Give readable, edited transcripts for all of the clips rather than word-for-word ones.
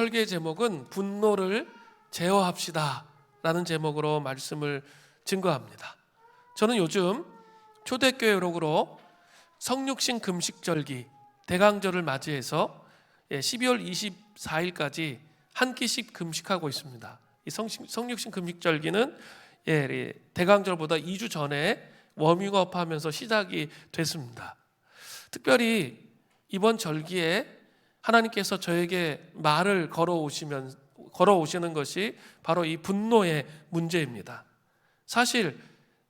설교의 제목은 분노를 제어합시다 라는 제목으로 말씀을 증거합니다. 저는 요즘 초대교회 로그로 성육신 금식절기 대강절을 맞이해서 12월 24일까지 한 끼씩 금식하고 있습니다. 이 성육신 금식절기는 대강절보다 2주 전에 워밍업 하면서 시작이 됐습니다. 특별히 이번 절기에 하나님께서 저에게 말을 걸어오시는 것이 바로 이 분노의 문제입니다. 사실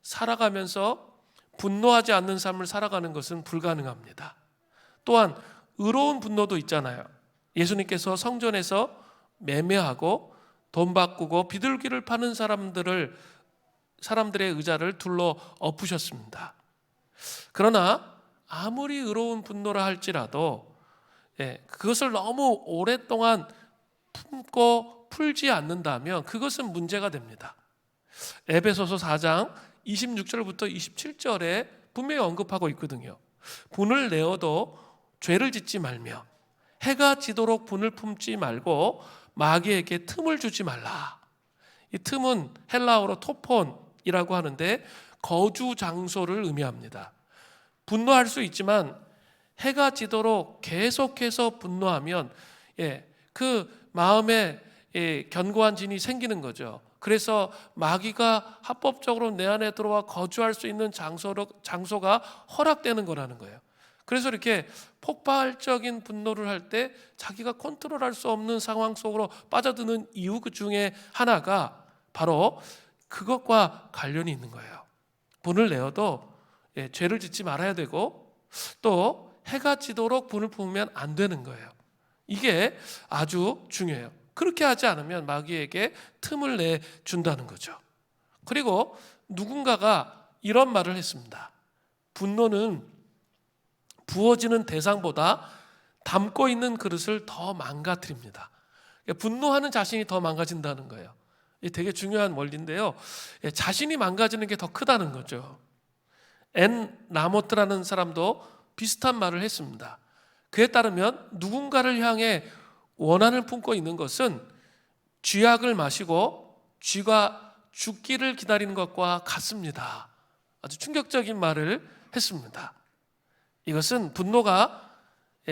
살아가면서 분노하지 않는 삶을 살아가는 것은 불가능합니다. 또한 의로운 분노도 있잖아요. 예수님께서 성전에서 매매하고 돈 바꾸고 비둘기를 파는 사람들의 의자를 둘러 엎으셨습니다. 그러나 아무리 의로운 분노라 할지라도 그것을 너무 오랫동안 품고 풀지 않는다면 그것은 문제가 됩니다. 에베소서 4장 26절부터 27절에 분명히 언급하고 있거든요. 분을 내어도 죄를 짓지 말며 해가 지도록 분을 품지 말고 마귀에게 틈을 주지 말라. 이 틈은 헬라어로 토폰이라고 하는데 거주 장소를 의미합니다. 분노할 수 있지만 해가 지도록 계속해서 분노하면 그 마음에 견고한 진이 생기는 거죠. 그래서 마귀가 합법적으로 내 안에 들어와 거주할 수 있는 장소가 허락되는 거라는 거예요. 그래서 이렇게 폭발적인 분노를 할 때 자기가 컨트롤할 수 없는 상황 속으로 빠져드는 이유 그 중에 하나가 바로 그것과 관련이 있는 거예요. 분을 내어도 죄를 짓지 말아야 되고 또 해가 지도록 분을 품으면 안 되는 거예요. 이게 아주 중요해요. 그렇게 하지 않으면 마귀에게 틈을 내준다는 거죠. 그리고 누군가가 이런 말을 했습니다. 분노는 부어지는 대상보다 담고 있는 그릇을 더 망가뜨립니다. 분노하는 자신이 더 망가진다는 거예요. 이게 되게 중요한 원리인데요. 자신이 망가지는 게 더 크다는 거죠. 앤 라모트라는 사람도 비슷한 말을 했습니다. 그에 따르면 누군가를 향해 원한을 품고 있는 것은 쥐약을 마시고 쥐가 죽기를 기다리는 것과 같습니다. 아주 충격적인 말을 했습니다. 이것은 분노가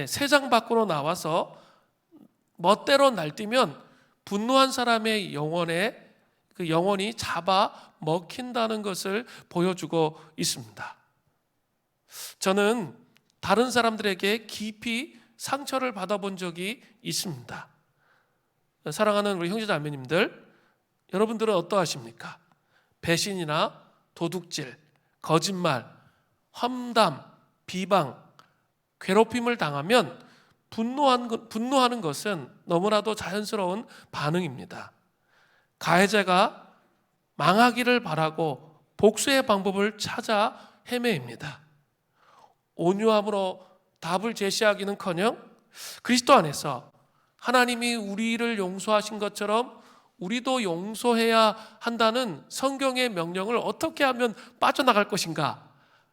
세상 밖으로 나와서 멋대로 날뛰면 분노한 사람의 영혼이 잡아 먹힌다는 것을 보여주고 있습니다. 저는 다른 사람들에게 깊이 상처를 받아본 적이 있습니다. 사랑하는 우리 형제자매님들, 여러분들은 어떠하십니까? 배신이나 도둑질, 거짓말, 험담, 비방, 괴롭힘을 당하면 분노하는 것은 너무나도 자연스러운 반응입니다. 가해자가 망하기를 바라고 복수의 방법을 찾아 헤매입니다. 온유함으로 답을 제시하기는커녕 그리스도 안에서 하나님이 우리를 용서하신 것처럼 우리도 용서해야 한다는 성경의 명령을 어떻게 하면 빠져나갈 것인가,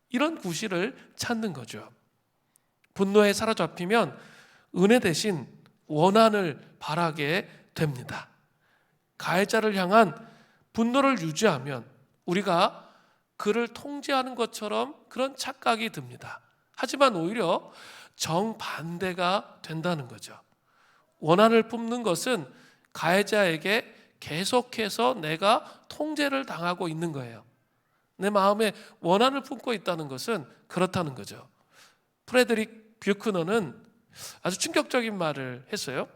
이런 구실을 찾는 거죠. 분노에 사로잡히면 은혜 대신 원한을 바라게 됩니다. 가해자를 향한 분노를 유지하면 우리가 그를 통제하는 것처럼 그런 착각이 듭니다. 하지만 오히려 정반대가 된다는 거죠. 원한을 품는 것은 가해자에게 계속해서 내가 통제를 당하고 있는 거예요. 내 마음에 원한을 품고 있다는 것은 그렇다는 거죠. 프레드릭 뷰크너는 아주 충격적인 말을 했어요.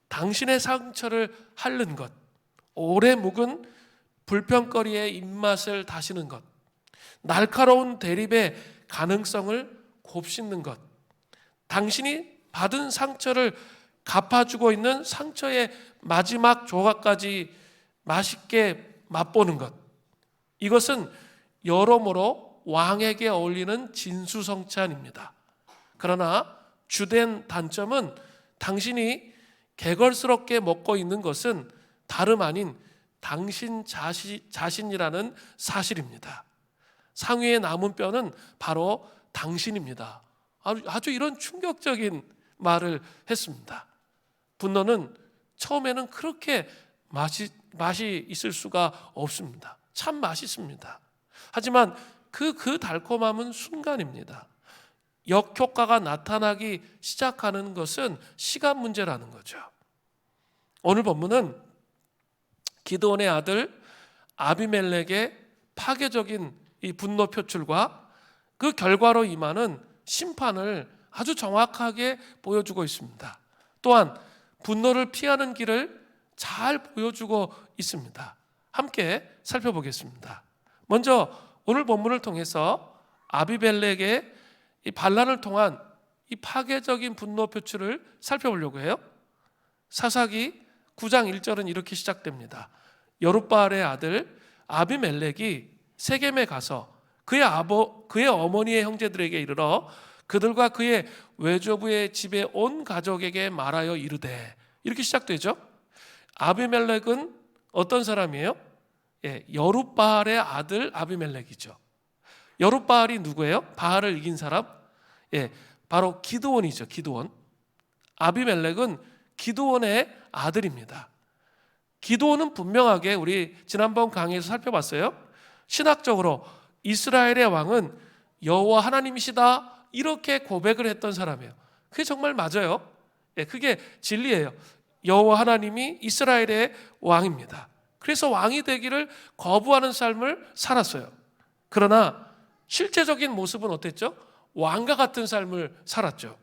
당신의 상처를 핥는 것, 오래 묵은 불평거리의 입맛을 다시는 것, 날카로운 대립의 가능성을 곱씹는 것, 당신이 받은 상처를 갚아주고 있는 상처의 마지막 조각까지 맛있게 맛보는 것, 이것은 여러모로 왕에게 어울리는 진수성찬입니다. 그러나 주된 단점은 당신이 개걸스럽게 먹고 있는 것은 다름 아닌 당신 자신이라는 사실입니다. 상위에 남은 뼈는 바로 당신입니다. 아주 이런 충격적인 말을 했습니다. 분노는 처음에는 그렇게 맛이 있을 수가 없습니다. 참 맛있습니다. 하지만 그 달콤함은 순간입니다. 역효과가 나타나기 시작하는 것은 시간 문제라는 거죠. 오늘 본문은 기드온의 아들 아비멜렉의 파괴적인 이 분노 표출과 그 결과로 임하는 심판을 아주 정확하게 보여주고 있습니다. 또한 분노를 피하는 길을 잘 보여주고 있습니다. 함께 살펴보겠습니다. 먼저 오늘 본문을 통해서 아비멜렉의 이 반란을 통한 이 파괴적인 분노 표출을 살펴보려고 해요. 사사기 9장 1절은 이렇게 시작됩니다. 여룻바알의 아들 아비멜렉이 세겜에 가서 그의 어머니의 형제들에게 이르러 그들과 그의 외조부의 집에 온 가족에게 말하여 이르되, 이렇게 시작되죠. 아비멜렉은 어떤 사람이에요? 여룻바알의 아들 아비멜렉이죠. 여룻바알이 누구예요? 바알을 이긴 사람? 바로 기드온이죠. 기드온. 아비멜렉은 기드온의 아들입니다. 기드온은 분명하게 우리 지난번 강의에서 살펴봤어요. 신학적으로 이스라엘의 왕은 여호와 하나님이시다 이렇게 고백을 했던 사람이에요. 그게 정말 맞아요. 그게 진리예요. 여호와 하나님이 이스라엘의 왕입니다. 그래서 왕이 되기를 거부하는 삶을 살았어요. 그러나 실제적인 모습은 어땠죠? 왕과 같은 삶을 살았죠.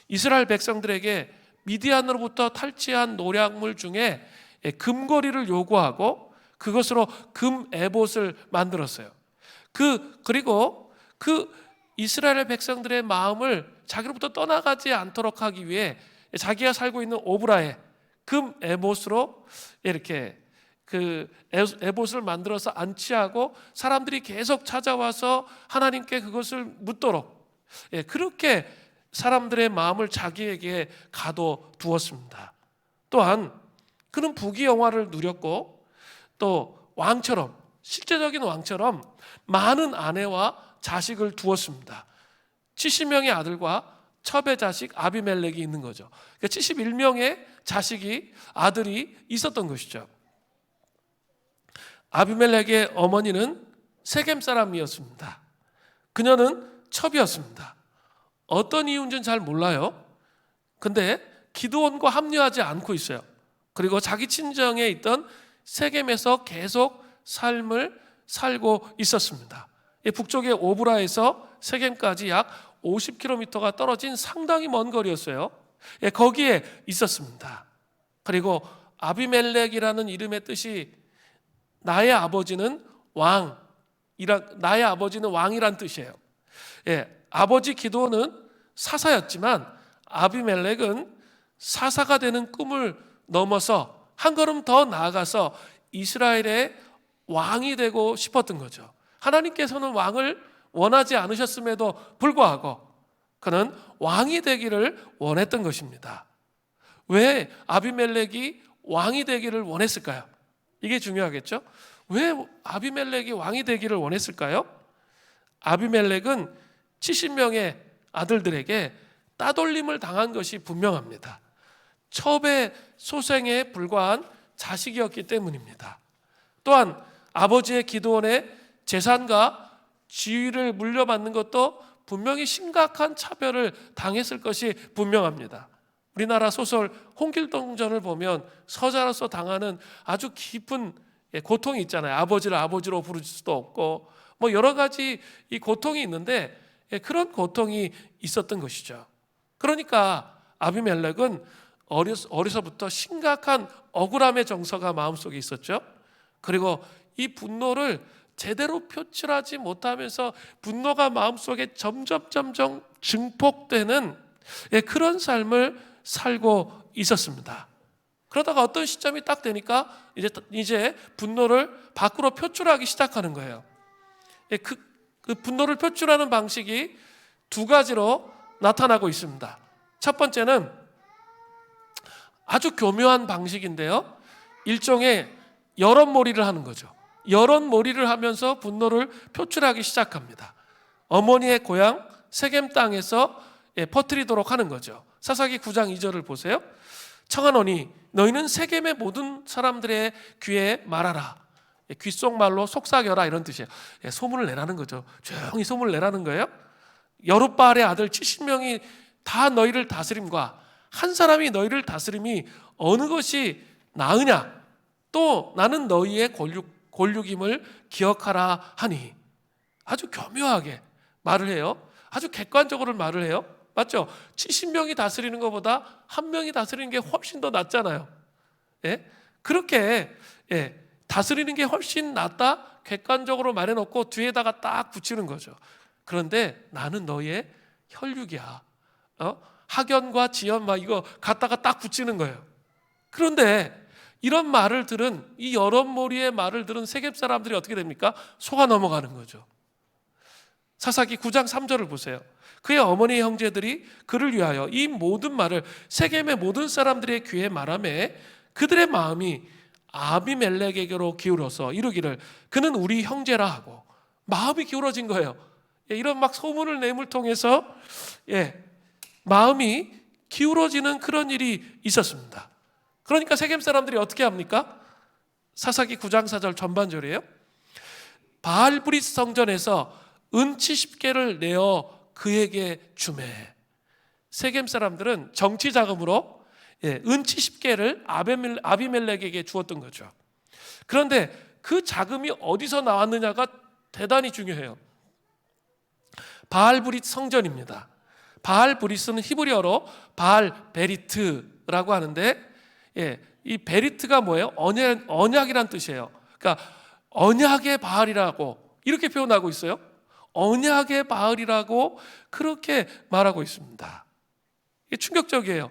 이스라엘 백성들에게 미디안으로부터 탈취한 노략물 중에 금고리를 요구하고 그것으로 금 에봇을 만들었어요. 그리고 그 이스라엘 백성들의 마음을 자기로부터 떠나가지 않도록 하기 위해 자기가 살고 있는 오브라에 금 에봇으로 이렇게 그 에봇을 만들어서 안치하고 사람들이 계속 찾아와서 하나님께 그것을 묻도록 그렇게 사람들의 마음을 자기에게 가둬두었습니다. 또한 그는 부귀영화를 누렸고 또 왕처럼, 실제적인 왕처럼 많은 아내와 자식을 두었습니다. 70명의 아들과 첩의 자식 아비멜렉이 있는 거죠. 그러니까 71명의 아들이 있었던 것이죠. 아비멜렉의 어머니는 세겜 사람이었습니다. 그녀는 첩이었습니다. 어떤 이유인지는 잘 몰라요. 근데 기드온과 합류하지 않고 있어요. 그리고 자기 친정에 있던 세겜에서 계속 삶을 살고 있었습니다. 북쪽의 오브라에서 세겜까지 약 50km가 떨어진 상당히 먼 거리였어요. 거기에 있었습니다. 그리고 아비멜렉이라는 이름의 뜻이 나의 아버지는 왕이란 뜻이에요. 아버지 기드온은 사사였지만 아비멜렉은 사사가 되는 꿈을 넘어서 한 걸음 더 나아가서 이스라엘의 왕이 되고 싶었던 거죠. 하나님께서는 왕을 원하지 않으셨음에도 불구하고 그는 왕이 되기를 원했던 것입니다. 왜 아비멜렉이 왕이 되기를 원했을까요? 이게 중요하겠죠? 왜 아비멜렉이 왕이 되기를 원했을까요? 아비멜렉은 70명의 아들들에게 따돌림을 당한 것이 분명합니다. 첩의 소생에 불과한 자식이었기 때문입니다. 또한 아버지의 기드온의 재산과 지위를 물려받는 것도 분명히 심각한 차별을 당했을 것이 분명합니다. 우리나라 소설 홍길동전을 보면 서자로서 당하는 아주 깊은 고통이 있잖아요. 아버지를 아버지로 부를 수도 없고 뭐 여러 가지 이 고통이 있는데 그런 고통이 있었던 것이죠. 그러니까 아비멜렉은 어려서부터 심각한 억울함의 정서가 마음속에 있었죠. 그리고 이 분노를 제대로 표출하지 못하면서 분노가 마음속에 점점 증폭되는 그런 삶을 살고 있었습니다. 그러다가 어떤 시점이 딱 되니까 이제 분노를 밖으로 표출하기 시작하는 거예요. 그 분노를 표출하는 방식이 두 가지로 나타나고 있습니다. 첫 번째는 아주 교묘한 방식인데요. 일종의 여론몰이를 하는 거죠. 여론몰이를 하면서 분노를 표출하기 시작합니다. 어머니의 고향 세겜 땅에서 퍼뜨리도록 하는 거죠. 사사기 9장 2절을 보세요. 청하노니 너희는 세겜의 모든 사람들의 귀에 말하라. 귓속말로 속삭여라 이런 뜻이에요. 소문을 내라는 거죠. 조용히 소문을 내라는 거예요. 여룻바알의 아들 70명이 다 너희를 다스림과 한 사람이 너희를 다스림이 어느 것이 나으냐? 또 나는 너희의 골육임을 기억하라 하니. 아주 교묘하게 말을 해요. 아주 객관적으로 말을 해요. 맞죠? 70명이 다스리는 것보다 한 명이 다스리는 게 훨씬 더 낫잖아요. 그렇게 다스리는 게 훨씬 낫다 객관적으로 말해놓고 뒤에다가 딱 붙이는 거죠. 그런데 나는 너희의 혈육이야. 학연과 지연 막 이거 갖다가 딱 붙이는 거예요. 그런데 이런 말을 들은 이 여럿머리의 말을 들은 세겜 사람들이 어떻게 됩니까? 속아 넘어가는 거죠. 사사기 9장 3절을 보세요. 그의 어머니 형제들이 그를 위하여 이 모든 말을 세겜의 모든 사람들의 귀에 말하매 그들의 마음이 아비멜렉에게로 기울어서 이르기를 그는 우리 형제라 하고 마음이 기울어진 거예요. 이런 막 소문을 내물 통해서 마음이 기울어지는 그런 일이 있었습니다. 그러니까 세겜 사람들이 어떻게 합니까? 사사기 9장 4절 전반절이에요. 바알브릿 성전에서 은치 10개를 내어 그에게 주매. 세겜 사람들은 정치 자금으로 은치 10개를 아비멜렉에게 주었던 거죠. 그런데 그 자금이 어디서 나왔느냐가 대단히 중요해요. 바알브릿 성전입니다. 바알브릿은 히브리어로 바알베리트라고 하는데 이 베리트가 뭐예요? 언약이란 뜻이에요. 그러니까 언약의 바알이라고 이렇게 표현하고 있어요. 언약의 바알이라고 그렇게 말하고 있습니다. 이게 충격적이에요.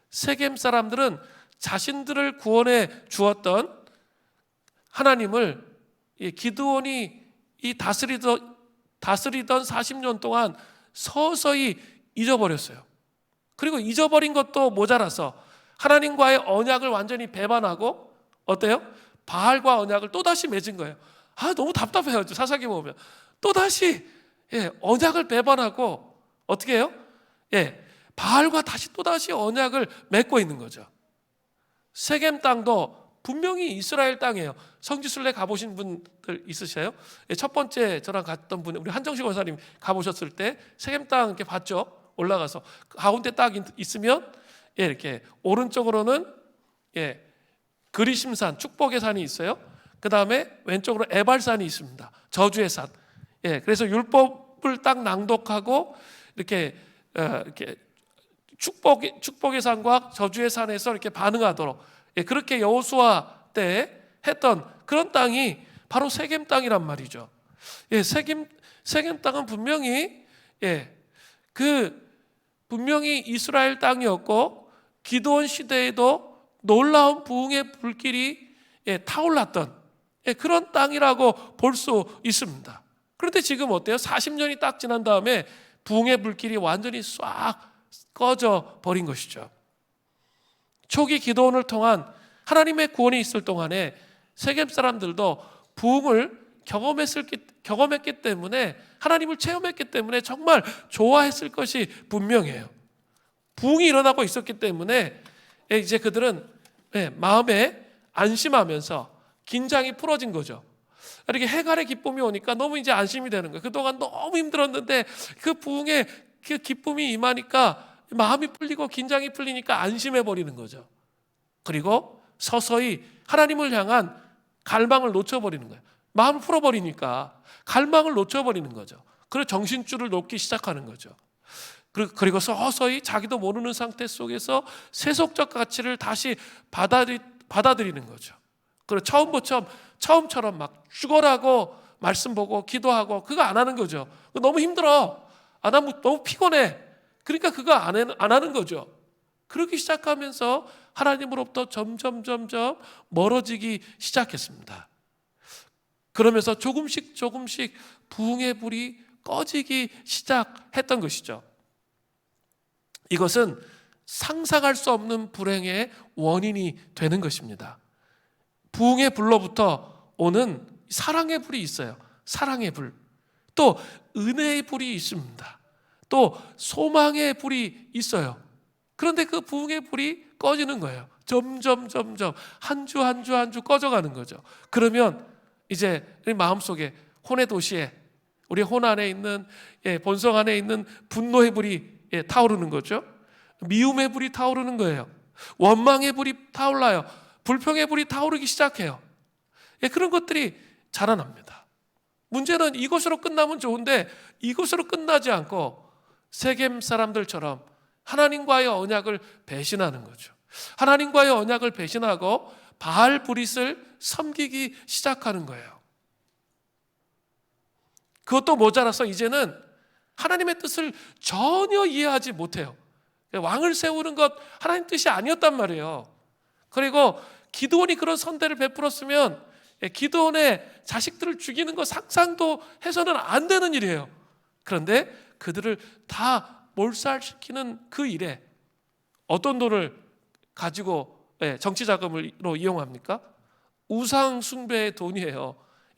세겜 사람들은 자신들을 구원해 주었던 하나님을 기드온이 이 다스리던 40년 동안 서서히 잊어버렸어요. 그리고 잊어버린 것도 모자라서 하나님과의 언약을 완전히 배반하고 어때요? 바알과 언약을 또다시 맺은 거예요. 너무 답답해요. 사사기 보면 또다시 언약을 배반하고 어떻게 해요? 바알과 다시 또다시 언약을 맺고 있는 거죠. 세겜 땅도 분명히 이스라엘 땅이에요. 성지순례 가보신 분들 있으세요? 첫 번째 저랑 갔던 분 우리 한정식 원사님 가보셨을 때 세겜 땅 이렇게 봤죠? 올라가서 가운데 딱 있으면 이렇게 오른쪽으로는 그리심산 축복의 산이 있어요. 그 다음에 왼쪽으로 에발산이 있습니다. 저주의 산. 그래서 율법을 딱 낭독하고 이렇게 축복의 산과 저주의 산에서 이렇게 반응하도록 그렇게 여호수아 때 했던 그런 땅이 바로 세겜 땅이란 말이죠. 세겜 땅은 분명히 분명히 이스라엘 땅이었고 기드온 시대에도 놀라운 부흥의 불길이 타올랐던 그런 땅이라고 볼 수 있습니다. 그런데 지금 어때요? 40년이 딱 지난 다음에 부흥의 불길이 완전히 싹 꺼져 버린 것이죠. 초기 기드온을 통한 하나님의 구원이 있을 동안에 세겜 사람들도 부흥을 경험했기 때문에 하나님을 체험했기 때문에 정말 좋아했을 것이 분명해요. 부흥이 일어나고 있었기 때문에 이제 그들은 마음에 안심하면서 긴장이 풀어진 거죠. 이렇게 해갈의 기쁨이 오니까 너무 이제 안심이 되는 거예요. 그동안 너무 힘들었는데 그 부흥의 그 기쁨이 임하니까 마음이 풀리고 긴장이 풀리니까 안심해 버리는 거죠. 그리고 서서히 하나님을 향한 갈망을 놓쳐버리는 거예요. 마음을 풀어버리니까 갈망을 놓쳐버리는 거죠. 그래서 정신줄을 놓기 시작하는 거죠. 그리고 서서히 자기도 모르는 상태 속에서 세속적 가치를 다시 받아들이는 거죠. 그리고 처음처럼 막 죽어라고 말씀 보고 기도하고 그거 안 하는 거죠. 너무 힘들어. 안 하면 너무 피곤해. 그러니까 그거 안 하는 거죠. 그러기 시작하면서 하나님으로부터 점점 멀어지기 시작했습니다. 그러면서 조금씩 부흥의 불이 꺼지기 시작했던 것이죠. 이것은 상상할 수 없는 불행의 원인이 되는 것입니다. 부흥의 불로부터 오는 사랑의 불이 있어요. 사랑의 불. 또 은혜의 불이 있습니다. 또 소망의 불이 있어요. 그런데 그 부흥의 불이 꺼지는 거예요. 점점 한 주 한 주 꺼져가는 거죠. 그러면 이제 우리 마음속에 혼의 도시에, 우리 혼 안에 있는, 본성 안에 있는 분노의 불이 타오르는 거죠. 미움의 불이 타오르는 거예요. 원망의 불이 타올라요. 불평의 불이 타오르기 시작해요. 그런 것들이 자라납니다. 문제는 이것으로 끝나면 좋은데 이것으로 끝나지 않고 세겜 사람들처럼 하나님과의 언약을 배신하는 거죠. 하나님과의 언약을 배신하고 바알 브릿을 섬기기 시작하는 거예요. 그것도 모자라서 이제는 하나님의 뜻을 전혀 이해하지 못해요. 왕을 세우는 것 하나님 뜻이 아니었단 말이에요. 그리고 기드온이 그런 선대를 베풀었으면 기드온의 자식들을 죽이는 것 상상도 해서는 안 되는 일이에요. 그런데 그들을 다 몰살시키는 그 일에 어떤 돈을 가지고 정치 자금으로 이용합니까? 우상 숭배의 돈이에요.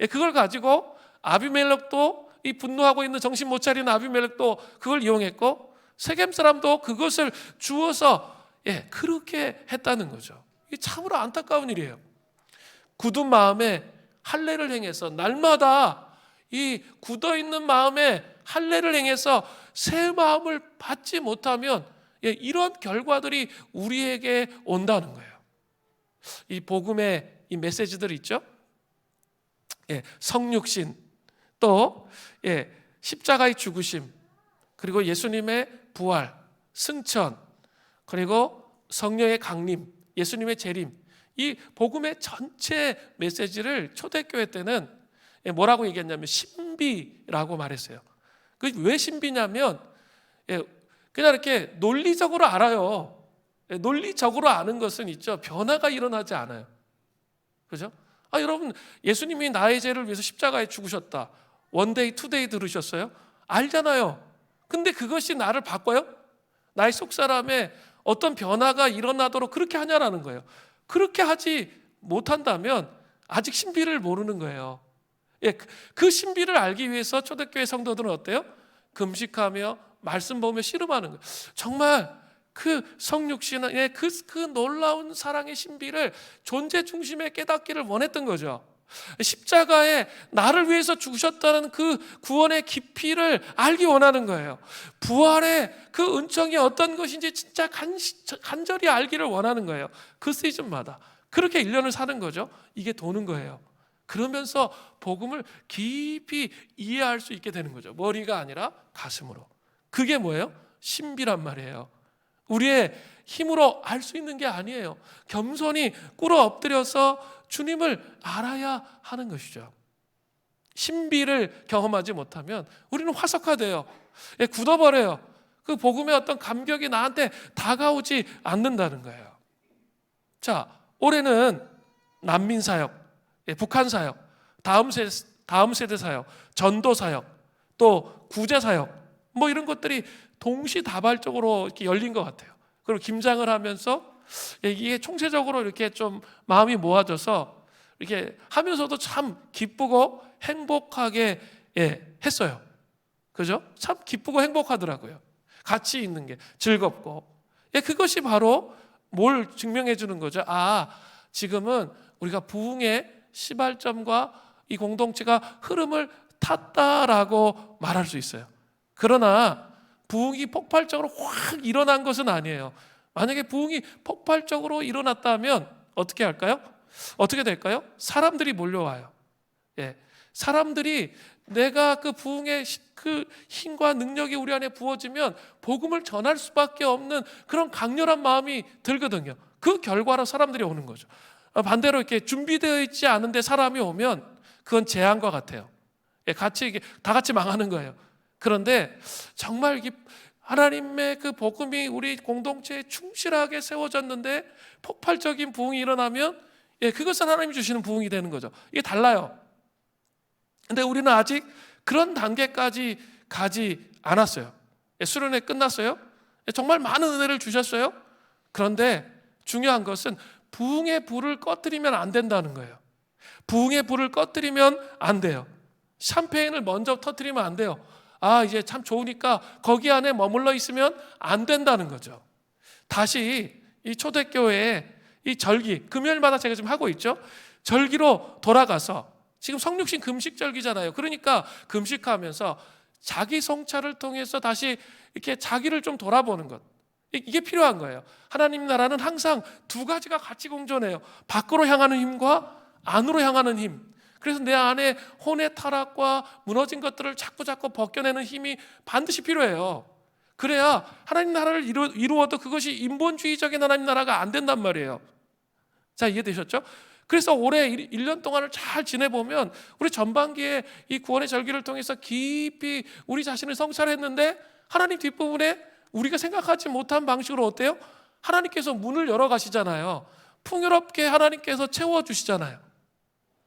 그걸 가지고 아비멜렉도, 이 분노하고 있는 정신 못 차리는 아비멜렉도 그걸 이용했고, 세겜 사람도 그것을 주어서 그렇게 했다는 거죠. 이게 참으로 안타까운 일이에요. 굳은 마음에 할례를 행해서 날마다 이 굳어있는 마음에 할례를 행해서 새 마음을 받지 못하면 이런 결과들이 우리에게 온다는 거예요. 이 복음의 이 메시지들 있죠. 성육신, 또 십자가의 죽으심, 그리고 예수님의 부활, 승천, 그리고 성령의 강림, 예수님의 재림, 이 복음의 전체 메시지를 초대교회 때는 뭐라고 얘기했냐면 신비라고 말했어요. 그 왜 신비냐면 그냥 이렇게 논리적으로 알아요. 논리적으로 아는 것은 있죠. 변화가 일어나지 않아요. 그죠? 여러분, 예수님이 나의 죄를 위해서 십자가에 죽으셨다. 원데이, 투데이 들으셨어요? 알잖아요. 근데 그것이 나를 바꿔요? 나의 속사람에 어떤 변화가 일어나도록 그렇게 하냐라는 거예요. 그렇게 하지 못한다면 아직 신비를 모르는 거예요. 그 신비를 알기 위해서 초대교회 성도들은 어때요? 금식하며 말씀 보며 씨름하는 거예요. 정말 그 성육신의 그 놀라운 사랑의 신비를 존재 중심에 깨닫기를 원했던 거죠. 십자가에 나를 위해서 죽으셨다는 그 구원의 깊이를 알기 원하는 거예요. 부활의 그 은총이 어떤 것인지 진짜 간절히 알기를 원하는 거예요. 그 시즌마다 그렇게 1년을 사는 거죠. 이게 도는 거예요. 그러면서 복음을 깊이 이해할 수 있게 되는 거죠. 머리가 아니라 가슴으로. 그게 뭐예요? 신비란 말이에요. 우리의 힘으로 알 수 있는 게 아니에요. 겸손히 꿇어 엎드려서 주님을 알아야 하는 것이죠. 신비를 경험하지 못하면 우리는 화석화돼요. 굳어버려요. 그 복음의 어떤 감격이 나한테 다가오지 않는다는 거예요. 자, 올해는 난민 사역, 북한 사역, 다음 세대 사역, 전도 사역, 또 구제 사역, 뭐 이런 것들이 동시다발적으로 이렇게 열린 것 같아요. 그리고 김장을 하면서 이게 총체적으로 이렇게 좀 마음이 모아져서 이렇게 하면서도 참 기쁘고 행복하게 했어요. 그죠? 참 기쁘고 행복하더라고요. 같이 있는 게 즐겁고. 그것이 바로 뭘 증명해 주는 거죠? 지금은 우리가 부흥의 시발점과 이 공동체가 흐름을 탔다라고 말할 수 있어요. 그러나 부흥이 폭발적으로 확 일어난 것은 아니에요. 만약에 부흥이 폭발적으로 일어났다면 어떻게 할까요? 어떻게 될까요? 사람들이 몰려와요. 사람들이 내가 그 부흥의 그 힘과 능력이 우리 안에 부어지면 복음을 전할 수밖에 없는 그런 강렬한 마음이 들거든요. 그 결과로 사람들이 오는 거죠. 반대로 이렇게 준비되어 있지 않은데 사람이 오면 그건 재앙과 같아요. 다 같이 망하는 거예요. 그런데 정말 하나님의 그 복음이 우리 공동체에 충실하게 세워졌는데 폭발적인 부흥이 일어나면 그것은 하나님이 주시는 부흥이 되는 거죠. 이게 달라요. 근데 우리는 아직 그런 단계까지 가지 않았어요. 수련회 끝났어요. 정말 많은 은혜를 주셨어요. 그런데 중요한 것은 부흥의 불을 꺼뜨리면 안 된다는 거예요. 부흥의 불을 꺼뜨리면 안 돼요. 샴페인을 먼저 터뜨리면 안 돼요. 이제 참 좋으니까 거기 안에 머물러 있으면 안 된다는 거죠. 다시 이 초대교회에 이 절기, 금요일마다 제가 지금 하고 있죠. 절기로 돌아가서 지금 성육신 금식절기잖아요. 그러니까 금식하면서 자기 성찰을 통해서 다시 이렇게 자기를 좀 돌아보는 것, 이게 필요한 거예요. 하나님 나라는 항상 두 가지가 같이 공존해요. 밖으로 향하는 힘과 안으로 향하는 힘. 그래서 내 안에 혼의 타락과 무너진 것들을 자꾸 벗겨내는 힘이 반드시 필요해요. 그래야 하나님 나라를 이루어도 그것이 인본주의적인 하나님 나라가 안 된단 말이에요. 자, 이해되셨죠? 그래서 올해 1년 동안을 잘 지내보면 우리 전반기에 이 구원의 절기를 통해서 깊이 우리 자신을 성찰했는데 하나님 뒷부분에 우리가 생각하지 못한 방식으로 어때요? 하나님께서 문을 열어가시잖아요. 풍요롭게 하나님께서 채워주시잖아요.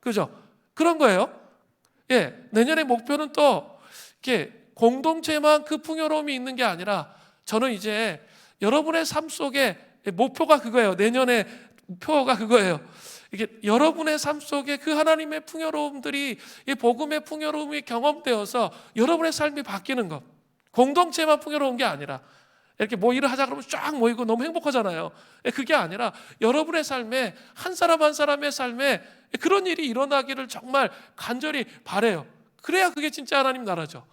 그죠? 그런 거예요. 예, 내년의 목표는 또 이렇게 공동체만 그 풍요로움이 있는 게 아니라 저는 이제 여러분의 삶 속에 목표가 그거예요. 내년의 목표가 그거예요. 이게 여러분의 삶 속에 그 하나님의 풍요로움들이 이 복음의 풍요로움이 경험되어서 여러분의 삶이 바뀌는 것. 공동체만 풍요로운 게 아니라 이렇게 뭐 일을 하자 그러면 쫙 모이고 너무 행복하잖아요. 그게 아니라 여러분의 삶에 한 사람 한 사람의 삶에 그런 일이 일어나기를 정말 간절히 바라요. 그래야 그게 진짜 하나님 나라죠.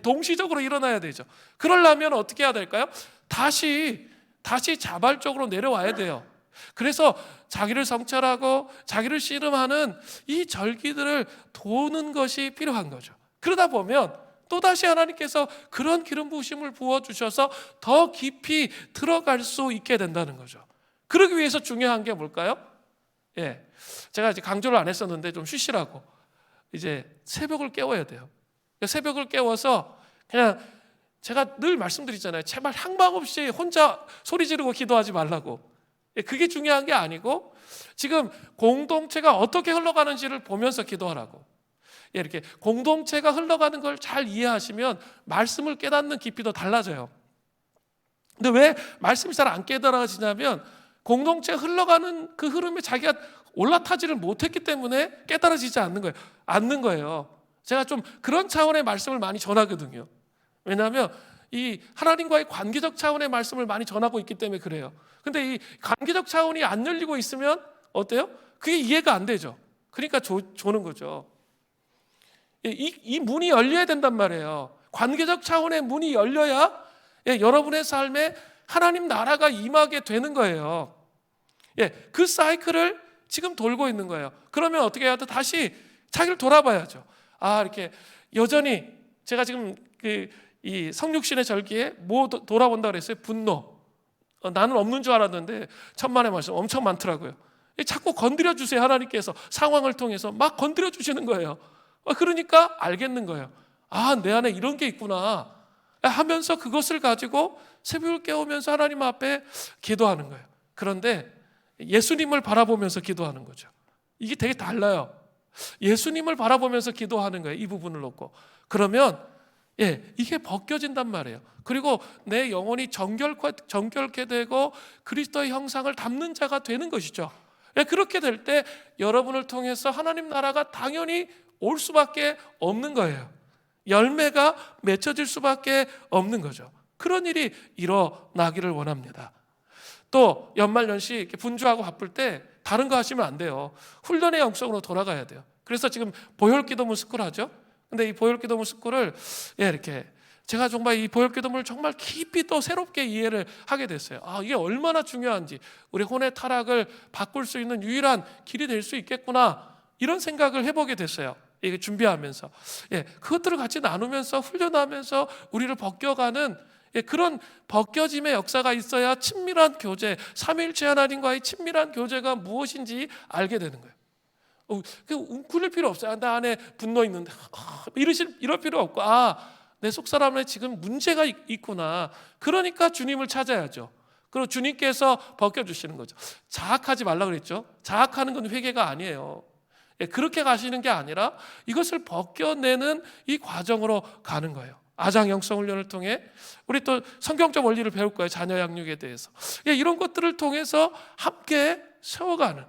동시적으로 일어나야 되죠. 그러려면 어떻게 해야 될까요? 다시 자발적으로 내려와야 돼요. 그래서 자기를 성찰하고 자기를 씨름하는 이 절기들을 도는 것이 필요한 거죠. 그러다 보면 또다시 하나님께서 그런 기름 부으심을 부어주셔서 더 깊이 들어갈 수 있게 된다는 거죠. 그러기 위해서 중요한 게 뭘까요? 예, 제가 이제 강조를 안 했었는데 좀 쉬시라고 이제 새벽을 깨워야 돼요. 새벽을 깨워서 그냥 제가 늘 말씀드리잖아요. 제발 향방 없이 혼자 소리 지르고 기도하지 말라고. 그게 중요한 게 아니고 지금 공동체가 어떻게 흘러가는지를 보면서 기도하라고. 이렇게 공동체가 흘러가는 걸 잘 이해하시면 말씀을 깨닫는 깊이도 달라져요. 근데 왜 말씀이 잘 안 깨달아지냐면 공동체가 흘러가는 그 흐름에 자기가 올라타지를 못했기 때문에 깨달아지지 않는 거예요. 제가 좀 그런 차원의 말씀을 많이 전하거든요. 왜냐하면 이 하나님과의 관계적 차원의 말씀을 많이 전하고 있기 때문에 그래요. 근데 이 관계적 차원이 안 열리고 있으면 어때요? 그게 이해가 안 되죠. 그러니까 조는 거죠. 이 문이 열려야 된단 말이에요. 관계적 차원의 문이 열려야 여러분의 삶에 하나님 나라가 임하게 되는 거예요. 그 사이클을 지금 돌고 있는 거예요. 그러면 어떻게 해야 돼? 다시 자기를 돌아봐야죠. 이렇게 여전히 제가 지금 이 성육신의 절기에 뭐 돌아본다 그랬어요? 분노. 나는 없는 줄 알았는데 천만의 말씀 엄청 많더라고요. 자꾸 건드려 주세요. 하나님께서 상황을 통해서 막 건드려 주시는 거예요. 그러니까 알겠는 거예요. 내 안에 이런 게 있구나 하면서 그것을 가지고 새벽을 깨우면서 하나님 앞에 기도하는 거예요. 그런데 예수님을 바라보면서 기도하는 거죠. 이게 되게 달라요. 예수님을 바라보면서 기도하는 거예요. 이 부분을 놓고. 그러면 이게 벗겨진단 말이에요. 그리고 내 영혼이 정결케 되고 그리스도의 형상을 담는 자가 되는 것이죠. 그렇게 될 때 여러분을 통해서 하나님 나라가 당연히 올 수밖에 없는 거예요. 열매가 맺혀질 수밖에 없는 거죠. 그런 일이 일어나기를 원합니다. 또 연말연시 이렇게 분주하고 바쁠 때 다른 거 하시면 안 돼요. 훈련의 영성으로 돌아가야 돼요. 그래서 지금 보혈기도문 스쿨 하죠. 근데 이 보혈기도문 스쿨을 이렇게 제가 정말 이 보혈기도문을 정말 깊이 또 새롭게 이해를 하게 됐어요. 이게 얼마나 중요한지, 우리 혼의 타락을 바꿀 수 있는 유일한 길이 될 수 있겠구나, 이런 생각을 해보게 됐어요. 이게 준비하면서 그것들을 같이 나누면서 훈련하면서 우리를 벗겨가는 그런 벗겨짐의 역사가 있어야 친밀한 교제, 삼위일체 하나님과의 친밀한 교제가 무엇인지 알게 되는 거예요. 웅크릴 필요 없어요. 나 안에 분노 있는데 이럴 필요 없고 내 속사람에 지금 문제가 있구나. 그러니까 주님을 찾아야죠. 그리고 주님께서 벗겨주시는 거죠. 자학하지 말라 그랬죠. 자학하는 건 회개가 아니에요. 그렇게 가시는 게 아니라 이것을 벗겨내는 이 과정으로 가는 거예요. 아장 영성 훈련을 통해 우리 또 성경적 원리를 배울 거예요. 자녀 양육에 대해서. 이런 것들을 통해서 함께 세워가는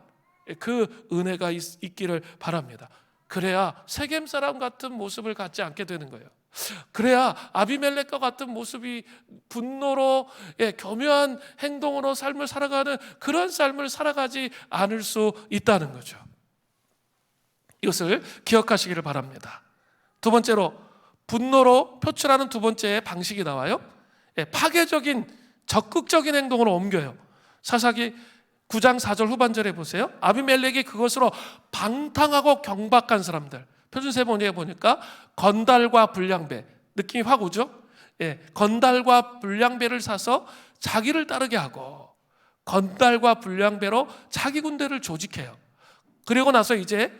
그 은혜가 있기를 바랍니다. 그래야 세겜 사람 같은 모습을 갖지 않게 되는 거예요. 그래야 아비멜렉과 같은 모습이 분노로 교묘한 행동으로 삶을 살아가는 그런 삶을 살아가지 않을 수 있다는 거죠. 이것을 기억하시기를 바랍니다. 두 번째로 분노로 표출하는 두 번째 방식이 나와요. 파괴적인 적극적인 행동으로 옮겨요. 사사기 9장 4절 후반절에 보세요. 아비멜렉이 그것으로 방탕하고 경박한 사람들, 표준세번역에 보니까 건달과 불량배, 느낌이 확 오죠? 건달과 불량배를 사서 자기를 따르게 하고 건달과 불량배로 자기 군대를 조직해요. 그리고 나서 이제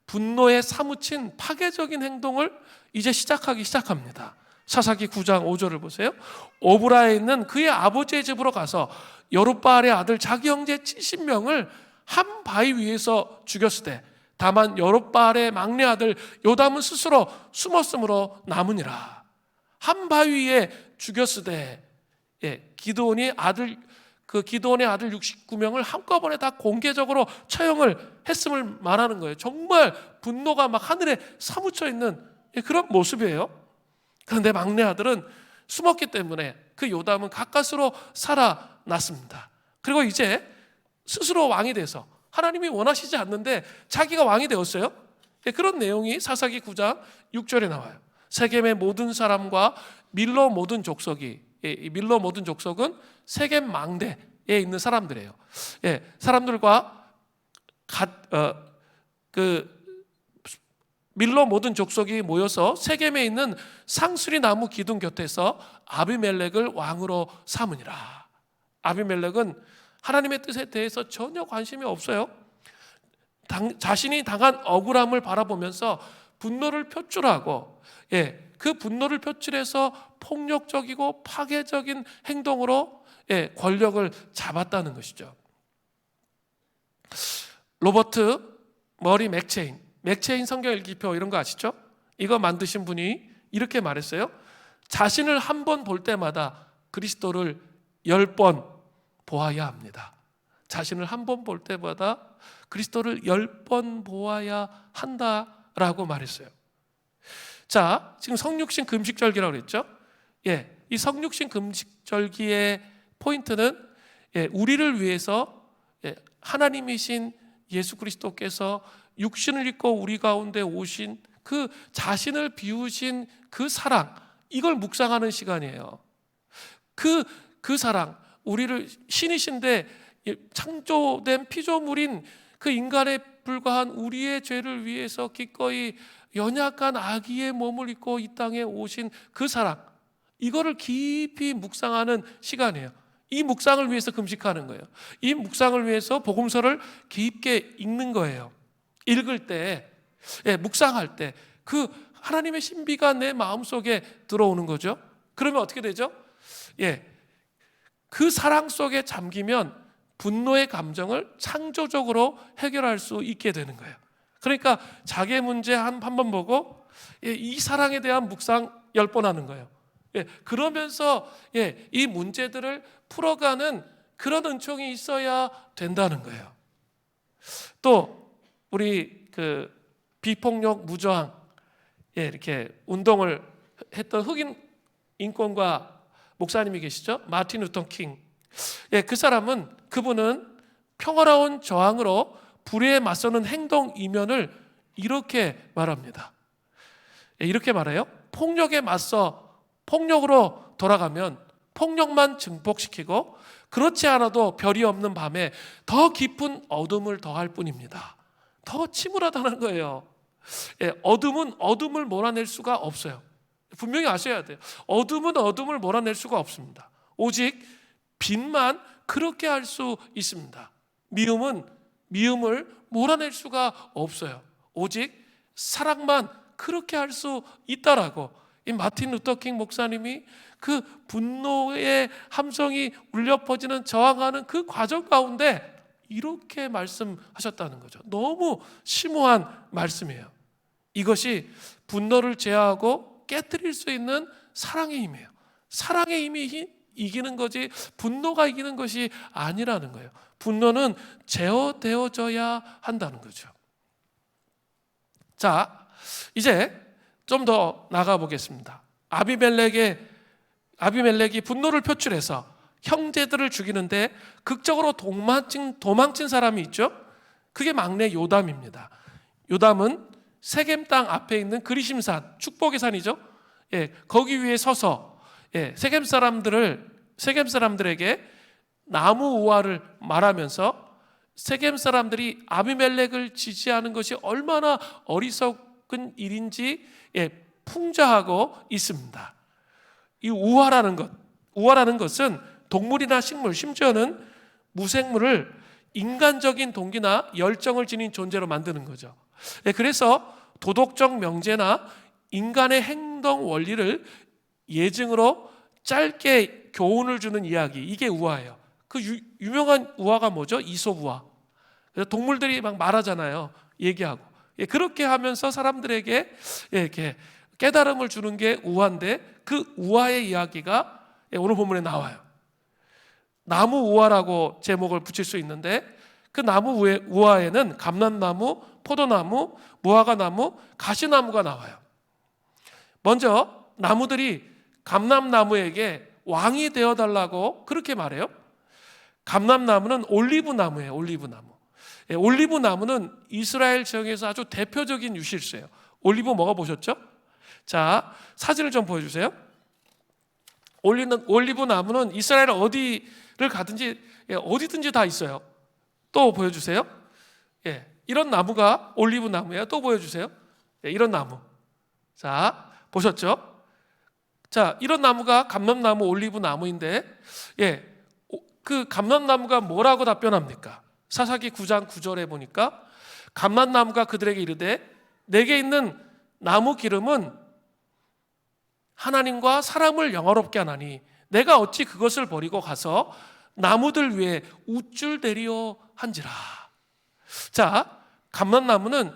분노에 사무친 파괴적인 행동을 이제 시작하기 시작합니다. 사사기 9장 5절을 보세요. 오브라에 있는 그의 아버지의 집으로 가서 여룻바알의 아들 자기 형제 70명을 한 바위 위에서 죽였으되 다만 여룻바알의 막내 아들 요담은 스스로 숨었으므로 남으니라. 한 바위 위에 죽였으되 기드온의 아들 69명을 한꺼번에 다 공개적으로 처형을 했음을 말하는 거예요. 정말 분노가 막 하늘에 사무쳐 있는 그런 모습이에요. 그런데 막내 아들은 숨었기 때문에 그 요담은 가까스로 살아났습니다. 그리고 이제 스스로 왕이 돼서 하나님이 원하시지 않는데 자기가 왕이 되었어요. 그런 내용이 사사기 9장 6절에 나와요. 세겜의 모든 사람과 밀로 모든 족속이, 밀로 모든 족속은 세겜 망대에 있는 사람들이에요. 사람들과 밀로 모든 족속이 모여서 세겜에 있는 상수리 나무 기둥 곁에서 아비멜렉을 왕으로 삼으니라. 아비멜렉은 하나님의 뜻에 대해서 전혀 관심이 없어요. 자신이 당한 억울함을 바라보면서 분노를 표출하고 그 분노를 표출해서 폭력적이고 파괴적인 행동으로 권력을 잡았다는 것이죠. 로버트 머리 맥체인 성경일기표 이런 거 아시죠? 이거 만드신 분이 이렇게 말했어요. 자신을 한 번 볼 때마다 그리스도를 10번 보아야 합니다. 자신을 한 번 볼 때마다 그리스도를 10번 보아야 한다라고 말했어요. 자, 지금 성육신 금식절기라고 그랬죠? 이 성육신 금식절기의 포인트는 우리를 위해서 하나님이신 예수 그리스도께서 육신을 입고 우리 가운데 오신 그 자신을 비우신 그 사랑, 이걸 묵상하는 시간이에요. 그 사랑, 우리를 신이신데 창조된 피조물인 그 인간에 불과한 우리의 죄를 위해서 기꺼이 연약한 아기의 몸을 입고 이 땅에 오신 그 사랑, 이거를 깊이 묵상하는 시간이에요. 이 묵상을 위해서 금식하는 거예요. 이 묵상을 위해서 복음서를 깊게 읽는 거예요. 읽을 때, 묵상할 때 그 하나님의 신비가 내 마음속에 들어오는 거죠. 그러면 어떻게 되죠? 그 사랑 속에 잠기면 분노의 감정을 창조적으로 해결할 수 있게 되는 거예요. 그러니까 자기의 문제 한 번 보고 이 사랑에 대한 묵상 10번 하는 거예요. 그러면서 이 문제들을 풀어가는 그런 은총이 있어야 된다는 거예요. 또 우리 그 비폭력 무저항 이렇게 운동을 했던 흑인 인권가 목사님이 계시죠? 마틴 루터 킹. 그분은 평화로운 저항으로 불의에 맞서는 행동 이면을 이렇게 말합니다. 이렇게 말해요. 폭력에 맞서 폭력으로 돌아가면 폭력만 증폭시키고 그렇지 않아도 별이 없는 밤에 더 깊은 어둠을 더할 뿐입니다. 더 침울하다는 거예요. 어둠은 어둠을 몰아낼 수가 없어요. 분명히 아셔야 돼요. 어둠은 어둠을 몰아낼 수가 없습니다. 오직 빛만 그렇게 할 수 있습니다. 미움은 미움을 몰아낼 수가 없어요. 오직 사랑만 그렇게 할 수 있다라고 이 마틴 루터 킹 목사님이 그 분노의 함성이 울려 퍼지는 저항하는 그 과정 가운데 이렇게 말씀하셨다는 거죠. 너무 심오한 말씀이에요. 이것이 분노를 제어하고 깨뜨릴 수 있는 사랑의 힘이에요. 사랑의 힘이 이기는 거지 분노가 이기는 것이 아니라는 거예요. 분노는 제어되어져야 한다는 거죠. 자, 이제 좀 더 나가 보겠습니다. 아비멜렉이 분노를 표출해서 형제들을 죽이는데 극적으로 도망친 사람이 있죠. 그게 막내 요담입니다. 요담은 세겜 땅 앞에 있는 그리심산, 축복의 산이죠. 거기 위에 서서 세겜 사람들에게 나무 우화를 말하면서 세겜 사람들이 아비멜렉을 지지하는 것이 얼마나 어리석은 일인지 풍자하고 있습니다. 이 우화라는 것은 동물이나 식물, 심지어는 무생물을 인간적인 동기나 열정을 지닌 존재로 만드는 거죠. 그래서 도덕적 명제나 인간의 행동 원리를 예증으로 짧게 교훈을 주는 이야기, 이게 우화예요. 그 유명한 우화가 뭐죠? 이솝 우화. 그래서 동물들이 막 말하잖아요. 얘기하고. 그렇게 하면서 사람들에게 이렇게 깨달음을 주는 게 우화인데, 그 우화의 이야기가 오늘 본문에 나와요. 나무 우화라고 제목을 붙일 수 있는데, 그 나무 우화에는 감람나무, 포도나무, 무화과나무, 가시나무가 나와요. 먼저 나무들이 감람나무에게 왕이 되어달라고 그렇게 말해요. 감람나무는 올리브나무예요. 올리브나무. 올리브나무는 이스라엘 지역에서 아주 대표적인 유실수예요. 올리브 먹어보셨죠? 자, 사진을 좀 보여주세요. 올리브나무는 이스라엘 어디를 가든지 어디든지 다 있어요. 또 보여주세요. 이런 나무가 올리브나무예요. 또 보여주세요. 이런 나무. 자, 보셨죠? 자, 이런 나무가 감람나무, 올리브나무인데, 그 감람나무가 뭐라고 답변합니까? 사사기 9장 9절에 보니까 감람나무가 그들에게 이르되 내게 있는 나무 기름은 하나님과 사람을 영화롭게 하나니 내가 어찌 그것을 버리고 가서 나무들 위에 우쭐대리오 한지라. 자, 감람나무는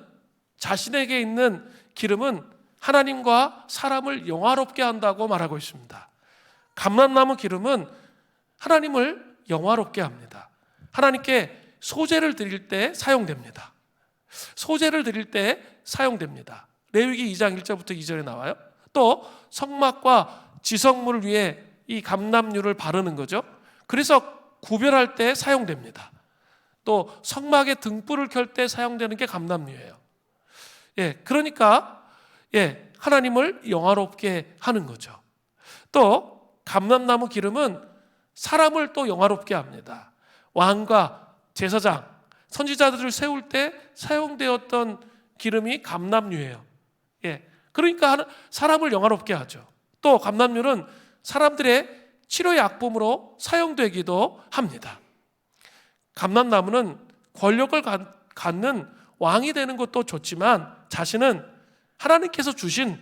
자신에게 있는 기름은 하나님과 사람을 영화롭게 한다고 말하고 있습니다. 감람나무 기름은 하나님을 영화롭게 합니다. 하나님께 소제를 드릴 때 사용됩니다. 소제를 드릴 때 사용됩니다. 레위기 2장 1절부터 2절에 나와요. 또 성막과 지성물을 위해 이 감람유를 바르는 거죠. 그래서 구별할 때 사용됩니다. 또 성막에 등불을 켤 때 사용되는 게 감람유예요. 그러니까 하나님을 영화롭게 하는 거죠. 또 감람나무 기름은 사람을 또 영화롭게 합니다. 왕과 제사장, 선지자들을 세울 때 사용되었던 기름이 감람유예요. 그러니까 사람을 영화롭게 하죠. 또 감람유는 사람들의 치료약품으로 사용되기도 합니다. 감람나무는 권력을 갖는 왕이 되는 것도 좋지만 자신은 하나님께서 주신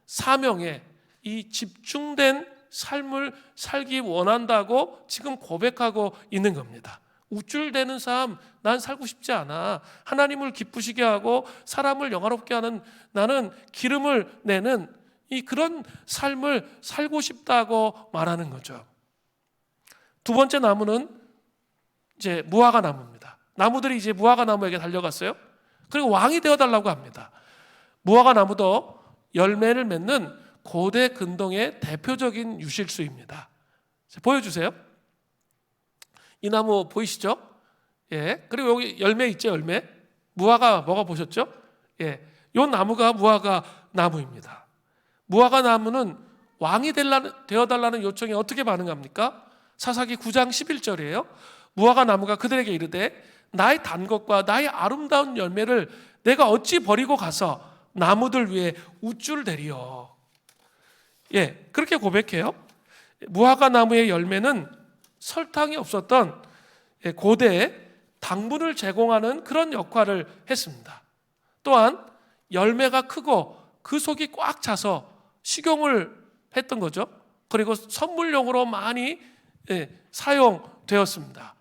사명에 이 집중된 삶을 살기 원한다고 지금 고백하고 있는 겁니다. 우쭐대는 삶 난 살고 싶지 않아. 하나님을 기쁘시게 하고 사람을 영화롭게 하는, 나는 기름을 내는 그런 삶을 살고 싶다고 말하는 거죠. 두 번째 나무는 이제 무화과 나무입니다. 나무들이 이제 무화과 나무에게 달려갔어요. 그리고 왕이 되어달라고 합니다. 무화과 나무도 열매를 맺는 고대 근동의 대표적인 유실수입니다. 보여주세요. 이 나무 보이시죠? 그리고 여기 열매 있죠, 열매. 무화과 먹어보셨죠? 이 나무가 무화과 나무입니다. 무화과 나무는 왕이 되어달라는 요청에 어떻게 반응합니까? 사사기 9장 11절이에요. 무화과 나무가 그들에게 이르되 나의 단 것과 나의 아름다운 열매를 내가 어찌 버리고 가서 나무들 위에 우쭐대리요. 그렇게 고백해요. 무화과 나무의 열매는 설탕이 없었던 고대에 당분을 제공하는 그런 역할을 했습니다. 또한 열매가 크고 그 속이 꽉 차서 식용을 했던 거죠. 그리고 선물용으로 많이 사용되었습니다.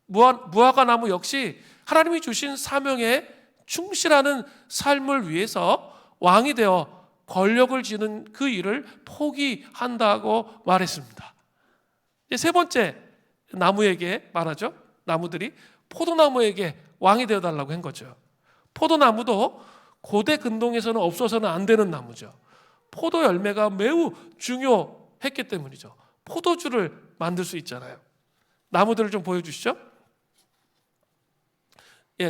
무화과 나무 역시 하나님이 주신 사명에 충실하는 삶을 위해서 왕이 되어 권력을 쥐는 그 일을 포기한다고 말했습니다. 세 번째 나무에게 말하죠. 나무들이 포도나무에게 왕이 되어달라고 한 거죠. 포도나무도 고대 근동에서는 없어서는 안 되는 나무죠. 포도 열매가 매우 중요했기 때문이죠. 포도주를 만들 수 있잖아요. 나무들을 좀 보여주시죠.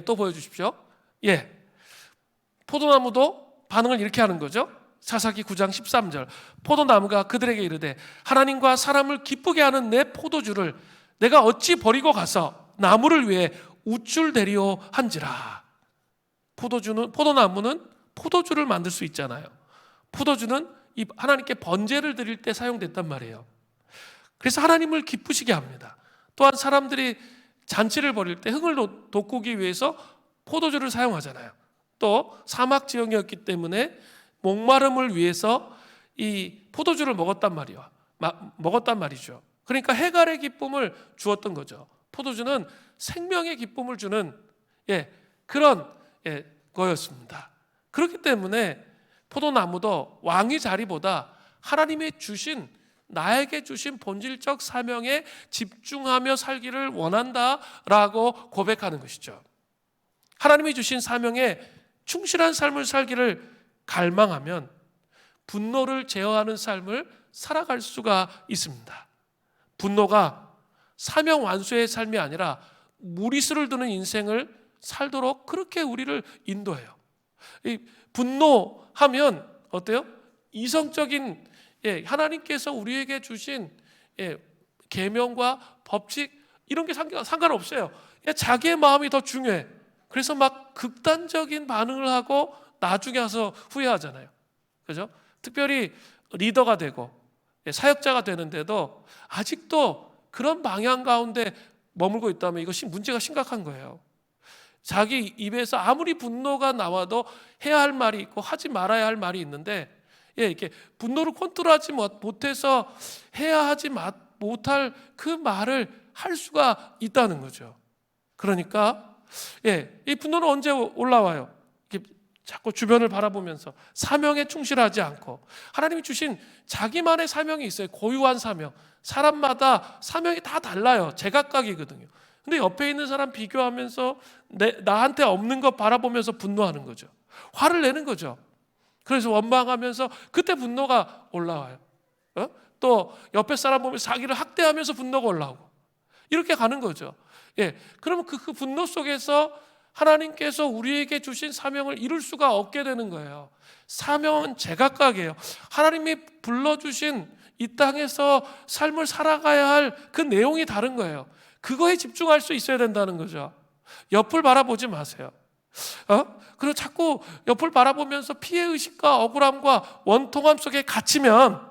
또 보여주십시오. 포도나무도 반응을 이렇게 하는 거죠. 사사기 9장 13절, 포도나무가 그들에게 이르되 하나님과 사람을 기쁘게 하는 내 포도주를 내가 어찌 버리고 가서 나무를 위해 우쭐대리오 한지라. 포도나무는 포도주를 만들 수 있잖아요. 포도주는 이 하나님께 번제를 드릴 때 사용됐단 말이에요. 그래서 하나님을 기쁘시게 합니다. 또한 사람들이 잔치를 벌일 때 흥을 돋구기 위해서 포도주를 사용하잖아요. 또 사막 지형이었기 때문에 목마름을 위해서 이 포도주를 먹었단 말이죠. 그러니까 해갈의 기쁨을 주었던 거죠. 포도주는 생명의 기쁨을 주는 그런 거였습니다. 그렇기 때문에 포도나무도 왕의 자리보다 하나님의 나에게 주신 본질적 사명에 집중하며 살기를 원한다라고 고백하는 것이죠. 하나님이 주신 사명에 충실한 삶을 살기를 갈망하면 분노를 제어하는 삶을 살아갈 수가 있습니다. 분노가 사명 완수의 삶이 아니라 무리수를 두는 인생을 살도록 그렇게 우리를 인도해요. 이 분노하면 어때요? 이성적인 하나님께서 우리에게 주신 계명과 법칙 이런 게 상관없어요. 자기의 마음이 더 중요해. 그래서 막 극단적인 반응을 하고 나중에 와서 후회하잖아요. 그죠? 특별히 리더가 되고 사역자가 되는데도 아직도 그런 방향 가운데 머물고 있다면 이것이 문제가 심각한 거예요. 자기 입에서 아무리 분노가 나와도 해야 할 말이 있고 하지 말아야 할 말이 있는데 이렇게 분노를 컨트롤하지 못해서 해야 하지 못할 그 말을 할 수가 있다는 거죠. 그러니까 이 분노는 언제 올라와요? 이렇게 자꾸 주변을 바라보면서 사명에 충실하지 않고 하나님이 주신 자기만의 사명이 있어요. 고유한 사명. 사람마다 사명이 다 달라요. 제각각이거든요. 근데 옆에 있는 사람 비교하면서 나한테 없는 거 바라보면서 분노하는 거죠. 화를 내는 거죠. 그래서 원망하면서 그때 분노가 올라와요. 또 옆에 사람 보면 자기를 학대하면서 분노가 올라오고 이렇게 가는 거죠. 그러면 그 분노 속에서 하나님께서 우리에게 주신 사명을 이룰 수가 없게 되는 거예요. 사명은 제각각이에요. 하나님이 불러주신 이 땅에서 삶을 살아가야 할 그 내용이 다른 거예요. 그거에 집중할 수 있어야 된다는 거죠. 옆을 바라보지 마세요. 그리고 자꾸 옆을 바라보면서 피해의식과 억울함과 원통함 속에 갇히면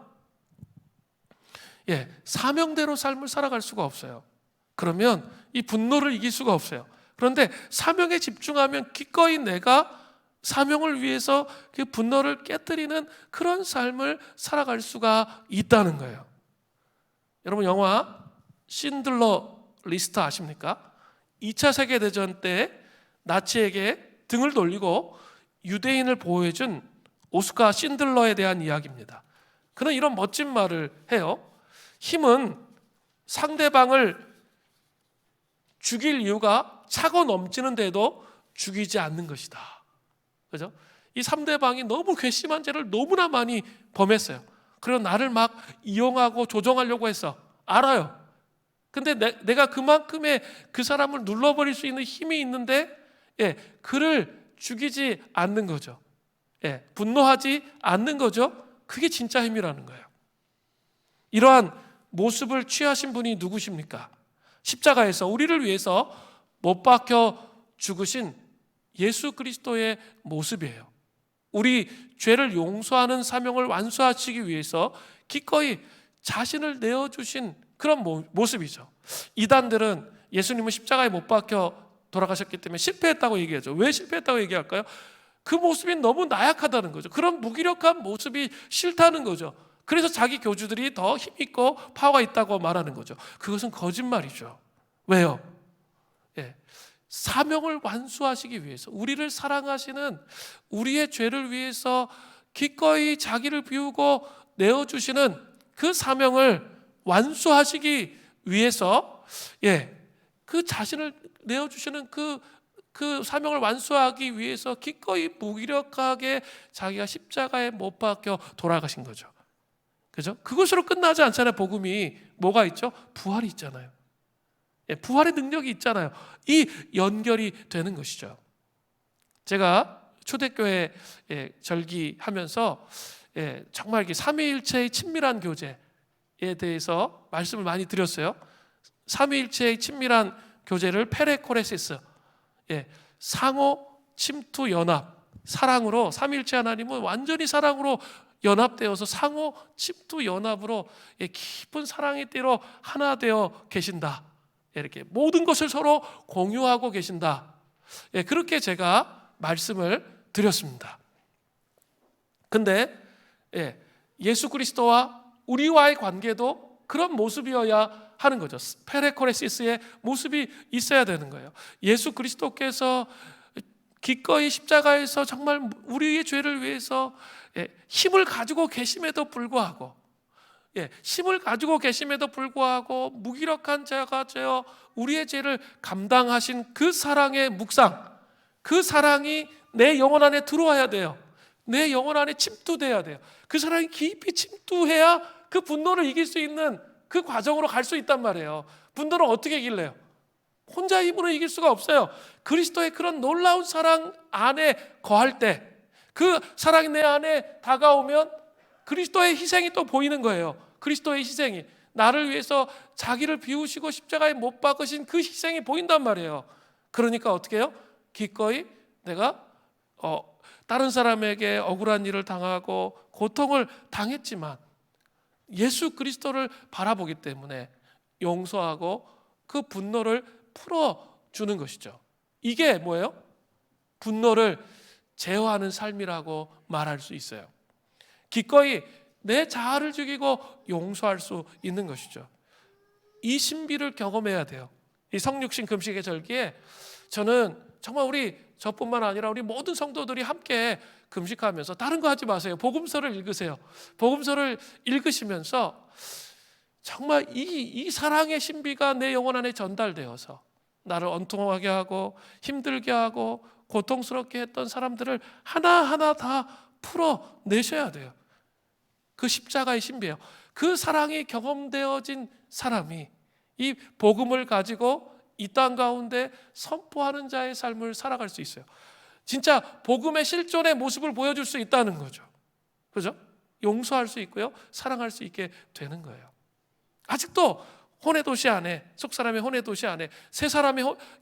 사명대로 삶을 살아갈 수가 없어요. 그러면 이 분노를 이길 수가 없어요. 그런데 사명에 집중하면 기꺼이 내가 사명을 위해서 그 분노를 깨뜨리는 그런 삶을 살아갈 수가 있다는 거예요. 여러분 영화 신들러 리스트 아십니까? 2차 세계대전 때 나치에게 등을 돌리고 유대인을 보호해준 오스카 신들러에 대한 이야기입니다. 그는 이런 멋진 말을 해요. 힘은 상대방을 죽일 이유가 차고 넘치는데도 죽이지 않는 것이다. 그죠? 이 상대방이 너무 괘씸한 죄를 너무나 많이 범했어요. 그리고 나를 막 이용하고 조종하려고 했어. 알아요. 근데 내가 그만큼의 그 사람을 눌러버릴 수 있는 힘이 있는데 그를 죽이지 않는 거죠. 분노하지 않는 거죠. 그게 진짜 힘이라는 거예요. 이러한 모습을 취하신 분이 누구십니까? 십자가에서 우리를 위해서 못 박혀 죽으신 예수 그리스도의 모습이에요. 우리 죄를 용서하는 사명을 완수하시기 위해서 기꺼이 자신을 내어주신 그런 모습이죠. 이단들은 예수님은 십자가에 못 박혀 돌아가셨기 때문에 실패했다고 얘기하죠. 왜 실패했다고 얘기할까요? 그 모습이 너무 나약하다는 거죠. 그런 무기력한 모습이 싫다는 거죠. 그래서 자기 교주들이 더 힘있고 파워가 있다고 말하는 거죠. 그것은 거짓말이죠. 왜요? 사명을 완수하시기 위해서 우리를 사랑하시는 우리의 죄를 위해서 기꺼이 자기를 비우고 내어주시는 그 사명을 완수하시기 위해서 그 자신을 내어주시는 그 그 사명을 완수하기 위해서 기꺼이 무기력하게 자기가 십자가에 못 박혀 돌아가신 거죠. 그죠? 그것으로 끝나지 않잖아요. 복음이 뭐가 있죠? 부활이 있잖아요. 부활의 능력이 있잖아요. 이 연결이 되는 것이죠. 제가 초대교회 절기하면서 정말 이렇게 삼위일체의 친밀한 교제에 대해서 말씀을 많이 드렸어요. 삼위일체의 친밀한 교제를 페레코레시스, 상호 침투 연합, 사랑으로, 삼위일체 하나님은 완전히 사랑으로 연합되어서 상호 침투 연합으로 깊은 사랑의 띠로 하나 되어 계신다. 이렇게 모든 것을 서로 공유하고 계신다. 그렇게 제가 말씀을 드렸습니다. 근데 예수 그리스도와 우리와의 관계도 그런 모습이어야 하는 거죠. 페레코레시스의 모습이 있어야 되는 거예요. 예수 그리스도께서 기꺼이 십자가에서 정말 우리의 죄를 위해서 힘을 가지고 계심에도 불구하고 힘을 가지고 계심에도 불구하고 무기력한 자가 되어 우리의 죄를 감당하신 그 사랑의 묵상, 그 사랑이 내 영혼 안에 들어와야 돼요. 내 영혼 안에 침투돼야 돼요. 그 사랑이 깊이 침투해야 그 분노를 이길 수 있는 그 과정으로 갈 수 있단 말이에요. 분노를 어떻게 이길래요? 혼자 힘으로 이길 수가 없어요. 그리스도의 그런 놀라운 사랑 안에 거할 때, 그 사랑이 내 안에 다가오면 그리스도의 희생이 또 보이는 거예요. 그리스도의 희생이, 나를 위해서 자기를 비우시고 십자가에 못 박으신 그 희생이 보인단 말이에요. 그러니까 어떻게 해요? 기꺼이 내가 다른 사람에게 억울한 일을 당하고 고통을 당했지만 예수 그리스도를 바라보기 때문에 용서하고 그 분노를 풀어주는 것이죠. 이게 뭐예요? 분노를 제어하는 삶이라고 말할 수 있어요. 기꺼이 내 자아를 죽이고 용서할 수 있는 것이죠. 이 신비를 경험해야 돼요. 이 성육신 금식의 절기에 저는 정말 저뿐만 아니라 우리 모든 성도들이 함께 금식하면서 다른 거 하지 마세요. 복음서를 읽으세요. 복음서를 읽으시면서 정말 이 사랑의 신비가 내 영혼 안에 전달되어서 나를 원통하게 하고 힘들게 하고 고통스럽게 했던 사람들을 하나하나 다 풀어내셔야 돼요. 그 십자가의 신비예요. 그 사랑이 경험되어진 사람이 이 복음을 가지고 이 땅 가운데 선포하는 자의 삶을 살아갈 수 있어요. 진짜 복음의 실존의 모습을 보여줄 수 있다는 거죠. 그죠? 용서할 수 있고요, 사랑할 수 있게 되는 거예요. 아직도 혼의 도시 안에, 속사람의 혼의 도시 안에,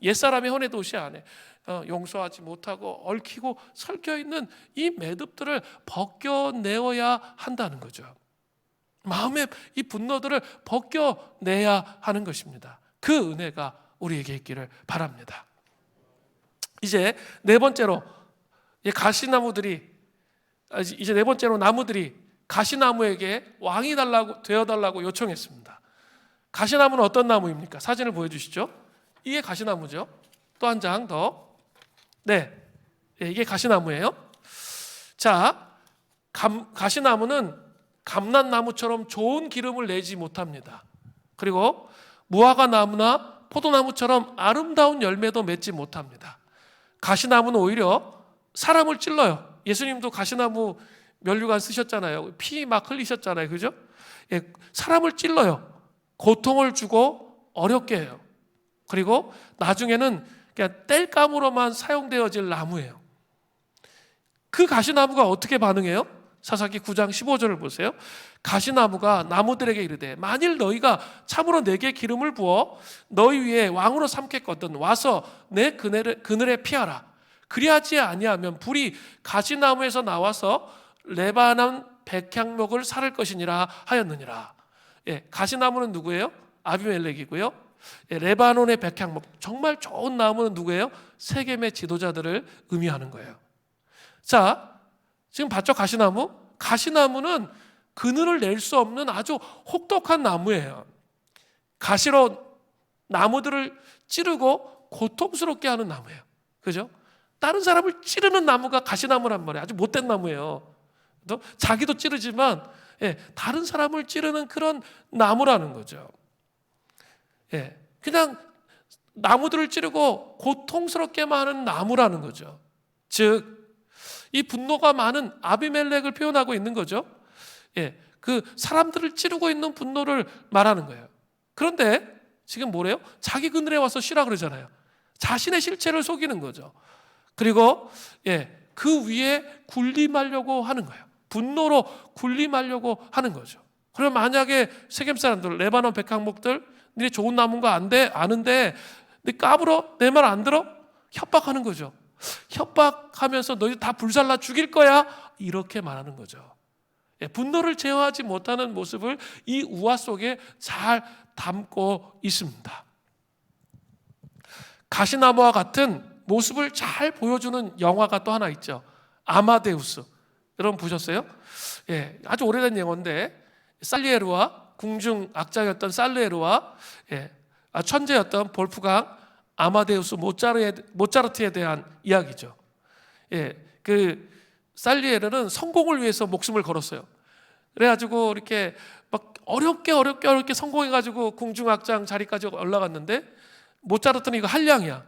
옛사람의 혼의 도시 안에 용서하지 못하고 얽히고 설켜 있는 이 매듭들을 벗겨내어야 한다는 거죠. 마음의 이 분노들을 벗겨내야 하는 것입니다. 그 은혜가 우리에게 있기를 바랍니다. 이제 네 번째로 나무들이 가시나무에게 왕이 되어달라고 요청했습니다. 가시나무는 어떤 나무입니까? 사진을 보여주시죠. 이게 가시나무죠. 또 한 장 더. 이게 가시나무예요. 자, 가시나무는 감람나무처럼 좋은 기름을 내지 못합니다. 그리고 무화과나무나 포도나무처럼 아름다운 열매도 맺지 못합니다. 가시나무는 오히려 사람을 찔러요. 예수님도 가시나무 면류관 쓰셨잖아요. 피 막 흘리셨잖아요. 그죠? 사람을 찔러요. 고통을 주고 어렵게 해요. 그리고 나중에는 그냥 땔감으로만 사용되어질 나무예요. 그 가시나무가 어떻게 반응해요? 사사기 9장 15절을 보세요. 가시나무가 나무들에게 이르되 만일 너희가 참으로 내게 기름을 부어 너희 위에 왕으로 삼겠거든 와서 내 그늘에 피하라. 그리하지 아니하면 불이 가시나무에서 나와서 레바논 백향목을 살을 것이니라 하였느니라. 가시나무는 누구예요? 아비멜렉이고요. 레바논의 백향목, 정말 좋은 나무는 누구예요? 세겜의 지도자들을 의미하는 거예요. 자, 지금 봤죠? 가시나무는 그늘을 낼 수 없는 아주 혹독한 나무예요. 가시로 나무들을 찌르고 고통스럽게 하는 나무예요. 그죠? 다른 사람을 찌르는 나무가 가시나무란 말이에요. 아주 못된 나무예요. 또 자기도 찌르지만 다른 사람을 찌르는 그런 나무라는 거죠. 그냥 나무들을 찌르고 고통스럽게만 하는 나무라는 거죠. 즉 이 분노가 많은 아비멜렉을 표현하고 있는 거죠. 그 사람들을 찌르고 있는 분노를 말하는 거예요. 그런데 지금 뭐래요? 자기 그늘에 와서 쉬라 그러잖아요. 자신의 실체를 속이는 거죠. 그리고 그 위에 군림하려고 하는 거예요. 분노로 군림하려고 하는 거죠. 그럼 만약에 세겜 사람들, 레바논 백향목들, 니네 좋은 나무인 거 아는데 니 까불어? 내 말 안 들어? 협박하는 거죠. 협박하면서 너희 다 불살라 죽일 거야? 이렇게 말하는 거죠. 분노를 제어하지 못하는 모습을 이 우화 속에 잘 담고 있습니다. 가시나무와 같은 모습을 잘 보여주는 영화가 또 하나 있죠. 아마데우스. 여러분 보셨어요? 아주 오래된 영화인데 살리에르와 궁중 악장이었던 살리에르와 천재였던 볼프강 아마데우스 모차르트에 대한 이야기죠. 그 살리에르는 성공을 위해서 목숨을 걸었어요. 그래가지고 이렇게 막 어렵게 성공해가지고 궁중악장 자리까지 올라갔는데 모차르트는 이거 한량이야.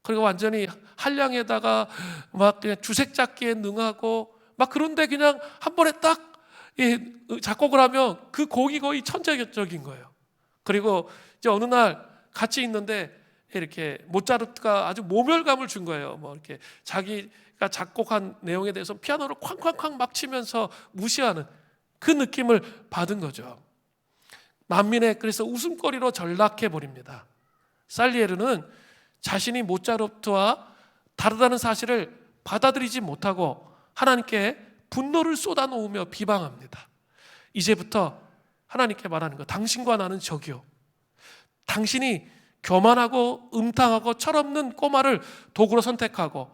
그리고 완전히 한량에다가 막 그냥 주색 잡기에 능하고 막 그런데 그냥 한 번에 딱 작곡을 하면 그 곡이 거의 천재적인 거예요. 그리고 이제 어느 날 같이 있는데 이렇게 모차르트가 아주 모멸감을 준 거예요. 뭐 이렇게 자기가 작곡한 내용에 대해서 피아노를 쾅쾅쾅 막 치면서 무시하는 그 느낌을 받은 거죠. 만민의 그래서 웃음거리로 전락해 버립니다. 살리에르는 자신이 모차르트와 다르다는 사실을 받아들이지 못하고 하나님께 분노를 쏟아놓으며 비방합니다. 이제부터 하나님께 말하는 거, 당신과 나는 적이요. 당신이 교만하고 음탕하고 철없는 꼬마를 도구로 선택하고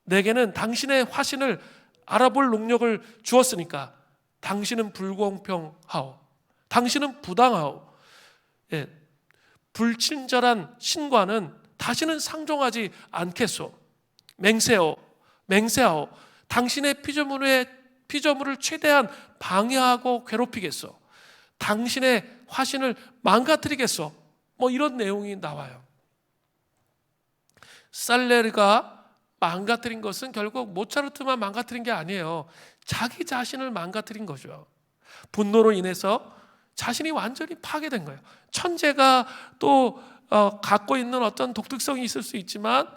내게는 당신의 화신을 알아볼 능력을 주었으니까 당신은 불공평하오. 당신은 부당하오. 불친절한 신과는 다시는 상종하지 않겠소. 맹세하오. 당신의 피조물을 최대한 방해하고 괴롭히겠소. 당신의 화신을 망가뜨리겠소. 뭐 이런 내용이 나와요. 살레르가 망가뜨린 것은 결국 모차르트만 망가뜨린 게 아니에요. 자기 자신을 망가뜨린 거죠. 분노로 인해서 자신이 완전히 파괴된 거예요. 천재가 또 갖고 있는 어떤 독특성이 있을 수 있지만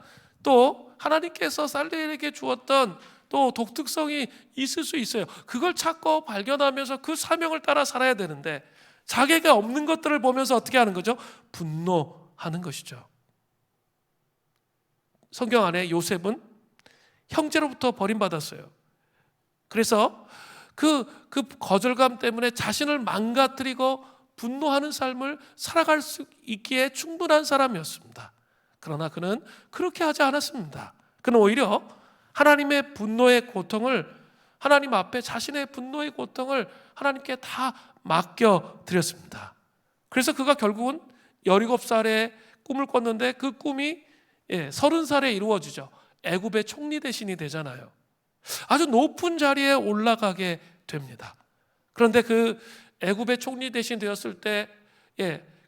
또 하나님께서 살레르에게 주었던 또 독특성이 있을 수 있어요. 그걸 찾고 발견하면서 그 사명을 따라 살아야 되는데 자기가 없는 것들을 보면서 어떻게 하는 거죠? 분노하는 것이죠. 성경 안에 요셉은 형제로부터 버림받았어요. 그래서 그 거절감 때문에 자신을 망가뜨리고 분노하는 삶을 살아갈 수 있기에 충분한 사람이었습니다. 그러나 그는 그렇게 하지 않았습니다. 그는 오히려 하나님의 분노의 고통을 하나님 앞에 자신의 분노의 고통을 하나님께 다 맡겨드렸습니다. 그래서 그가 결국은 17살에 꿈을 꿨는데 그 꿈이 30살에 이루어지죠. 애굽의 총리 대신이 되잖아요. 아주 높은 자리에 올라가게 됩니다. 그런데 그 애굽의 총리 대신 되었을 때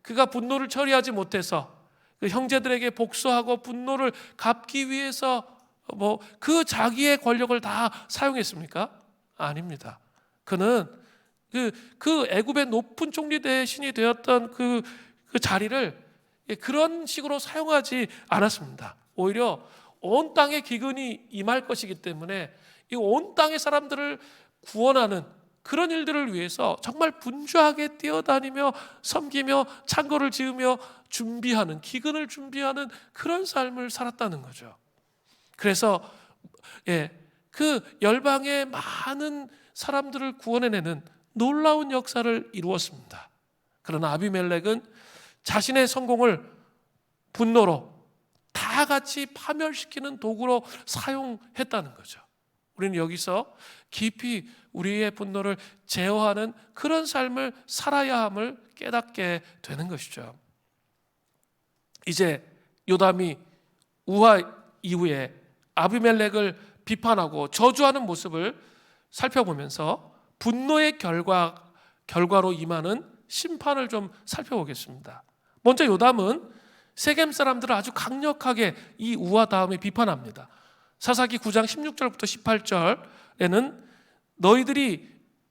그가 분노를 처리하지 못해서 그 형제들에게 복수하고 분노를 갚기 위해서 뭐 그 자기의 권력을 다 사용했습니까? 아닙니다. 그는 그 애굽의 높은 총리 대신이 되었던 그 자리를 그런 식으로 사용하지 않았습니다. 오히려 온 땅에 기근이 임할 것이기 때문에 이 온 땅의 사람들을 구원하는 그런 일들을 위해서 정말 분주하게 뛰어다니며 섬기며 창고를 지으며 준비하는, 기근을 준비하는 그런 삶을 살았다는 거죠. 그래서 그 열방의 많은 사람들을 구원해내는 놀라운 역사를 이루었습니다. 그러나 아비멜렉은 자신의 성공을 분노로 다 같이 파멸시키는 도구로 사용했다는 거죠. 우리는 여기서 깊이 우리의 분노를 제어하는 그런 삶을 살아야 함을 깨닫게 되는 것이죠. 이제 요담이 우화 이후에 아비멜렉을 비판하고 저주하는 모습을 살펴보면서 분노의 결과로 임하는 심판을 좀 살펴보겠습니다. 먼저 요담은 세겜 사람들을 아주 강력하게 이 우와 다음에 비판합니다. 사사기 9장 16절부터 18절에는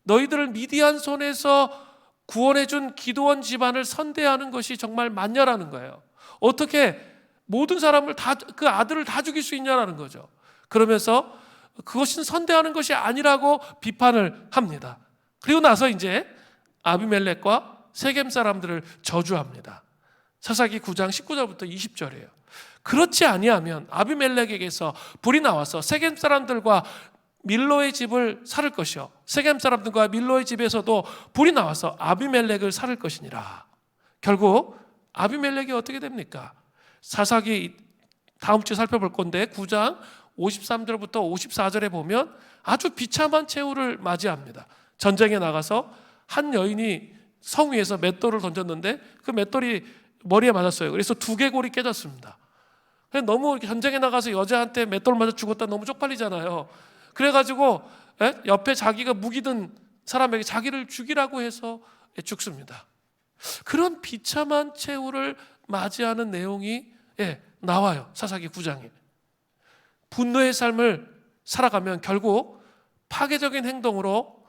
너희들을 미디안 손에서 구원해준 기드온 집안을 선대하는 것이 정말 만냐라는 거예요. 어떻게 모든 사람을 그 아들을 다 죽일 수 있냐라는 거죠. 그러면서 그것은 선대하는 것이 아니라고 비판을 합니다. 그리고 나서 이제 아비멜렉과 세겜 사람들을 저주합니다. 사사기 9장 19절부터 20절이에요. 그렇지 아니하면 아비멜렉에게서 불이 나와서 세겜 사람들과 밀로의 집을 살을 것이요 세겜 사람들과 밀로의 집에서도 불이 나와서 아비멜렉을 살을 것이니라. 결국 아비멜렉이 어떻게 됩니까? 사사기 다음 주에 살펴볼 건데 9장 53절부터 54절에 보면 아주 비참한 최후를 맞이합니다. 전쟁에 나가서 한 여인이 성 위에서 맷돌을 던졌는데 그 맷돌이 머리에 맞았어요. 그래서 두개골이 깨졌습니다. 너무 전쟁에 나가서 여자한테 맷돌 맞아 죽었다 너무 쪽팔리잖아요. 그래가지고 옆에 자기가 무기 든 사람에게 자기를 죽이라고 해서 죽습니다. 그런 비참한 최후를 맞이하는 내용이 나와요. 사사기 9장에. 분노의 삶을 살아가면 결국 파괴적인 행동으로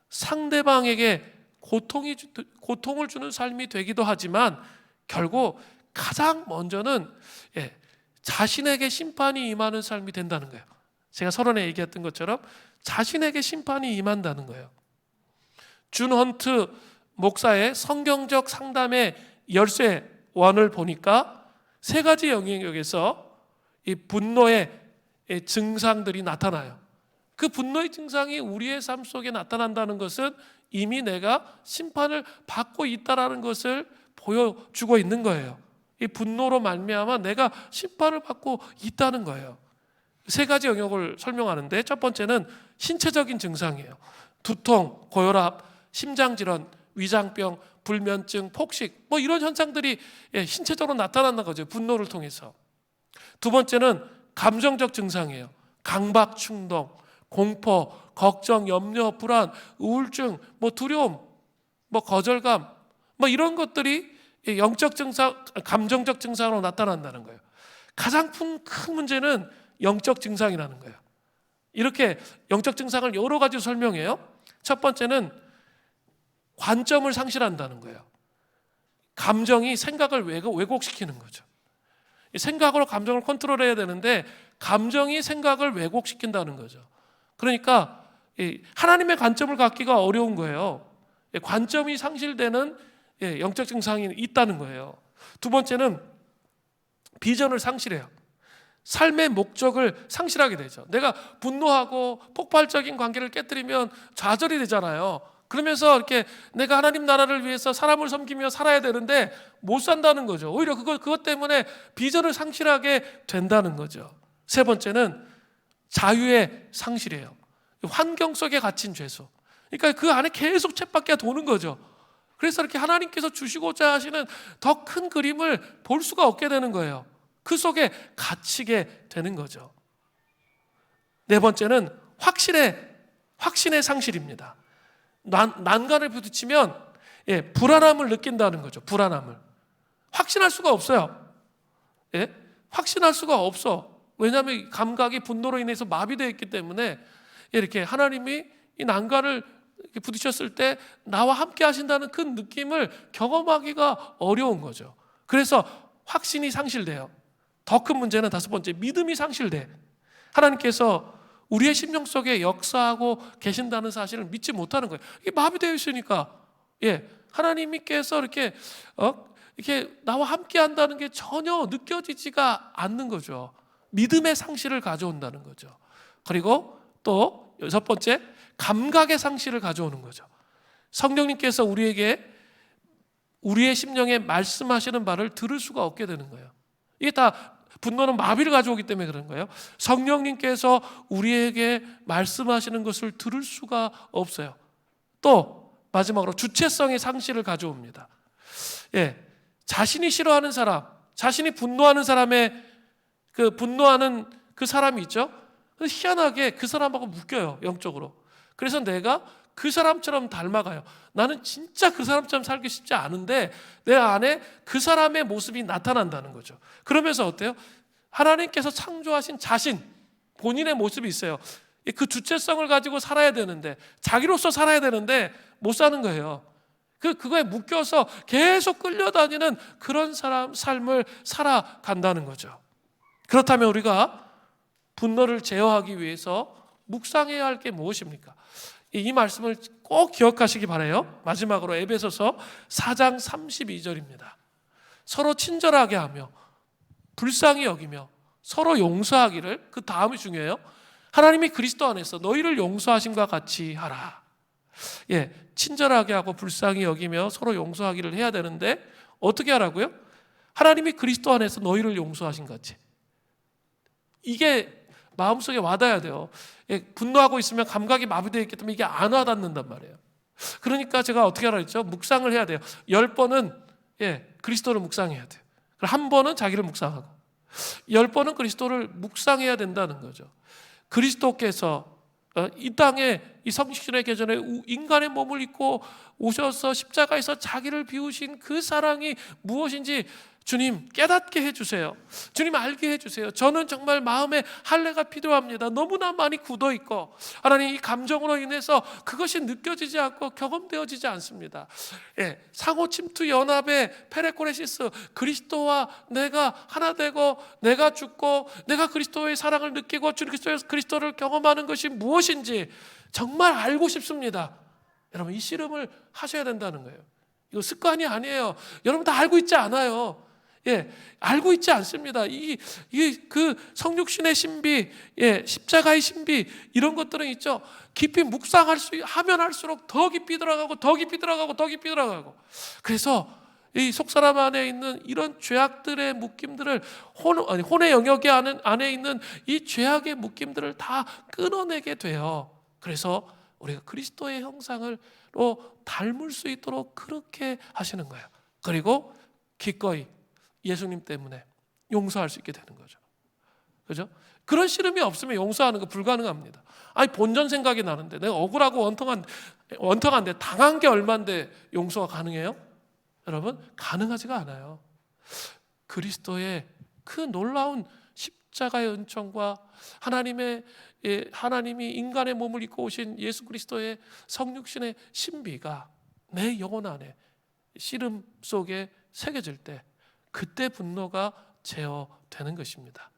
상대방에게 고통을 주는 삶이 되기도 하지만 결국 가장 먼저는 자신에게 심판이 임하는 삶이 된다는 거예요. 제가 서론에 얘기했던 것처럼 자신에게 심판이 임한다는 거예요. 준 헌트 목사의 성경적 상담의 열쇠원을 보니까 세 가지 영역에서 이 분노의 증상들이 나타나요. 그 분노의 증상이 우리의 삶 속에 나타난다는 것은 이미 내가 심판을 받고 있다는 것을 보여주고 있는 거예요. 이 분노로 말미암아 내가 심판을 받고 있다는 거예요. 세 가지 영역을 설명하는데 첫 번째는 신체적인 증상이에요. 두통, 고혈압, 심장질환, 위장병, 불면증, 폭식 이런 현상들이 신체적으로 나타나는 거죠. 분노를 통해서. 두 번째는 감정적 증상이에요. 강박, 충동, 공포, 걱정, 염려, 불안, 우울증, 두려움, 거절감 이런 것들이 영적 증상, 감정적 증상으로 나타난다는 거예요. 가장 큰 문제는 영적 증상이라는 거예요. 이렇게 영적 증상을 여러 가지로 설명해요. 첫 번째는 관점을 상실한다는 거예요. 감정이 생각을 왜곡시키는 거죠. 생각으로 감정을 컨트롤해야 되는데 감정이 생각을 왜곡시킨다는 거죠. 그러니까 하나님의 관점을 갖기가 어려운 거예요. 관점이 상실되는 영적 증상이 있다는 거예요. 두 번째는 비전을 상실해요. 삶의 목적을 상실하게 되죠. 내가 분노하고 폭발적인 관계를 깨뜨리면 좌절이 되잖아요. 그러면서 이렇게 내가 하나님 나라를 위해서 사람을 섬기며 살아야 되는데 못 산다는 거죠. 오히려 그것 때문에 비전을 상실하게 된다는 거죠. 세 번째는 자유의 상실이에요. 환경 속에 갇힌 죄수. 그러니까 그 안에 계속 쳇바퀴가 도는 거죠. 그래서 이렇게 하나님께서 주시고자 하시는 더 큰 그림을 볼 수가 없게 되는 거예요. 그 속에 갇히게 되는 거죠. 네 번째는 확신의 상실입니다. 난간을 부딪히면 불안함을 느낀다는 거죠. 불안함을. 확신할 수가 없어요. 확신할 수가 없어. 왜냐하면 감각이 분노로 인해서 마비되어 있기 때문에 이렇게 하나님이 이 난간을 이렇게 부딪혔을 때 나와 함께 하신다는 그 느낌을 경험하기가 어려운 거죠. 그래서 확신이 상실돼요. 더 큰 문제는 다섯 번째, 믿음이 상실돼. 하나님께서 우리의 심령 속에 역사하고 계신다는 사실을 믿지 못하는 거예요. 이게 마비되어 있으니까 하나님께서 이렇게 나와 함께 한다는 게 전혀 느껴지지가 않는 거죠. 믿음의 상실을 가져온다는 거죠. 그리고 또 여섯 번째, 감각의 상실을 가져오는 거죠. 성령님께서 우리의 심령에 말씀하시는 말을 들을 수가 없게 되는 거예요. 이게 다 분노는 마비를 가져오기 때문에 그런 거예요. 성령님께서 우리에게 말씀하시는 것을 들을 수가 없어요. 또 마지막으로 주체성의 상실을 가져옵니다. 자신이 싫어하는 사람, 자신이 분노하는 사람의 분노하는 그 사람이 있죠. 희한하게 그 사람하고 묶여요, 영적으로. 그래서 내가 그 사람처럼 닮아가요. 나는 진짜 그 사람처럼 살기 쉽지 않은데 내 안에 그 사람의 모습이 나타난다는 거죠. 그러면서 어때요? 하나님께서 창조하신 자신, 본인의 모습이 있어요. 그 주체성을 가지고 살아야 되는데, 자기로서 살아야 되는데 못 사는 거예요. 그거에 묶여서 계속 끌려다니는 그런 삶을 살아간다는 거죠. 그렇다면 우리가 분노를 제어하기 위해서 묵상해야 할 게 무엇입니까? 이 말씀을 꼭 기억하시기 바라요. 마지막으로 에베소서 4장 32절입니다. 서로 친절하게 하며 불쌍히 여기며 서로 용서하기를, 그 다음이 중요해요. 하나님이 그리스도 안에서 너희를 용서하심과 같이 하라. 친절하게 하고 불쌍히 여기며 서로 용서하기를 해야 되는데 어떻게 하라고요? 하나님이 그리스도 안에서 너희를 용서하신 같이. 이게 마음속에 와닿아야 돼요. 분노하고 있으면 감각이 마비되어 있기 때문에 이게 안 와닿는단 말이에요. 그러니까 제가 어떻게 하라 했죠? 묵상을 해야 돼요. 10번은 그리스도를 묵상해야 돼요. 한 번은 자기를 묵상하고 10번은 그리스도를 묵상해야 된다는 거죠. 그리스도께서 이 땅에 이 성육신의 계전에 인간의 몸을 입고 오셔서 십자가에서 자기를 비우신 그 사랑이 무엇인지 주님 깨닫게 해주세요. 주님 알게 해주세요. 저는 정말 마음에 할례가 필요합니다. 너무나 많이 굳어있고 하나님 이 감정으로 인해서 그것이 느껴지지 않고 경험되어지지 않습니다. 상호 침투 연합의 페레코레시스, 그리스도와 내가 하나 되고 내가 죽고 내가 그리스도의 사랑을 느끼고 주 그리스도를 경험하는 것이 무엇인지 정말 알고 싶습니다. 여러분 이 씨름을 하셔야 된다는 거예요. 이거 습관이 아니에요. 여러분 다 알고 있지 않아요. 알고 있지 않습니다. 그 성육신의 신비, 십자가의 신비, 이런 것들은 있죠. 깊이 하면 할수록 더 깊이 들어가고 더 깊이 들어가고 더 깊이 들어가고. 그래서 이 속사람 안에 있는 이런 죄악들의 묶임들을 혼의 영역 안에 있는 이 죄악의 묶임들을 다 끊어내게 돼요. 그래서 우리가 그리스도의 형상으로 닮을 수 있도록 그렇게 하시는 거예요. 그리고 기꺼이 예수님 때문에 용서할 수 있게 되는 거죠. 그죠? 그런 씨름이 없으면 용서하는 거 불가능합니다. 본전 생각이 나는데 내가 억울하고 원통한데 당한 게 얼만데 용서가 가능해요? 여러분 가능하지가 않아요. 그리스도의 그 놀라운 십자가의 은총과 하나님이 인간의 몸을 입고 오신 예수 그리스도의 성육신의 신비가 내 영혼 안에 씨름 속에 새겨질 때 그때 분노가 제어되는 것입니다.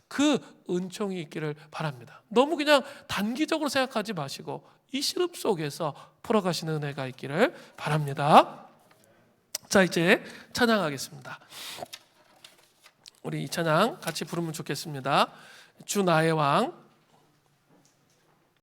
그 은총이 있기를 바랍니다. 너무 그냥 단기적으로 생각하지 마시고 이 씨름 속에서 풀어가시는 은혜가 있기를 바랍니다. 자, 이제 찬양하겠습니다. 우리 이 찬양 같이 부르면 좋겠습니다. 주 나의 왕.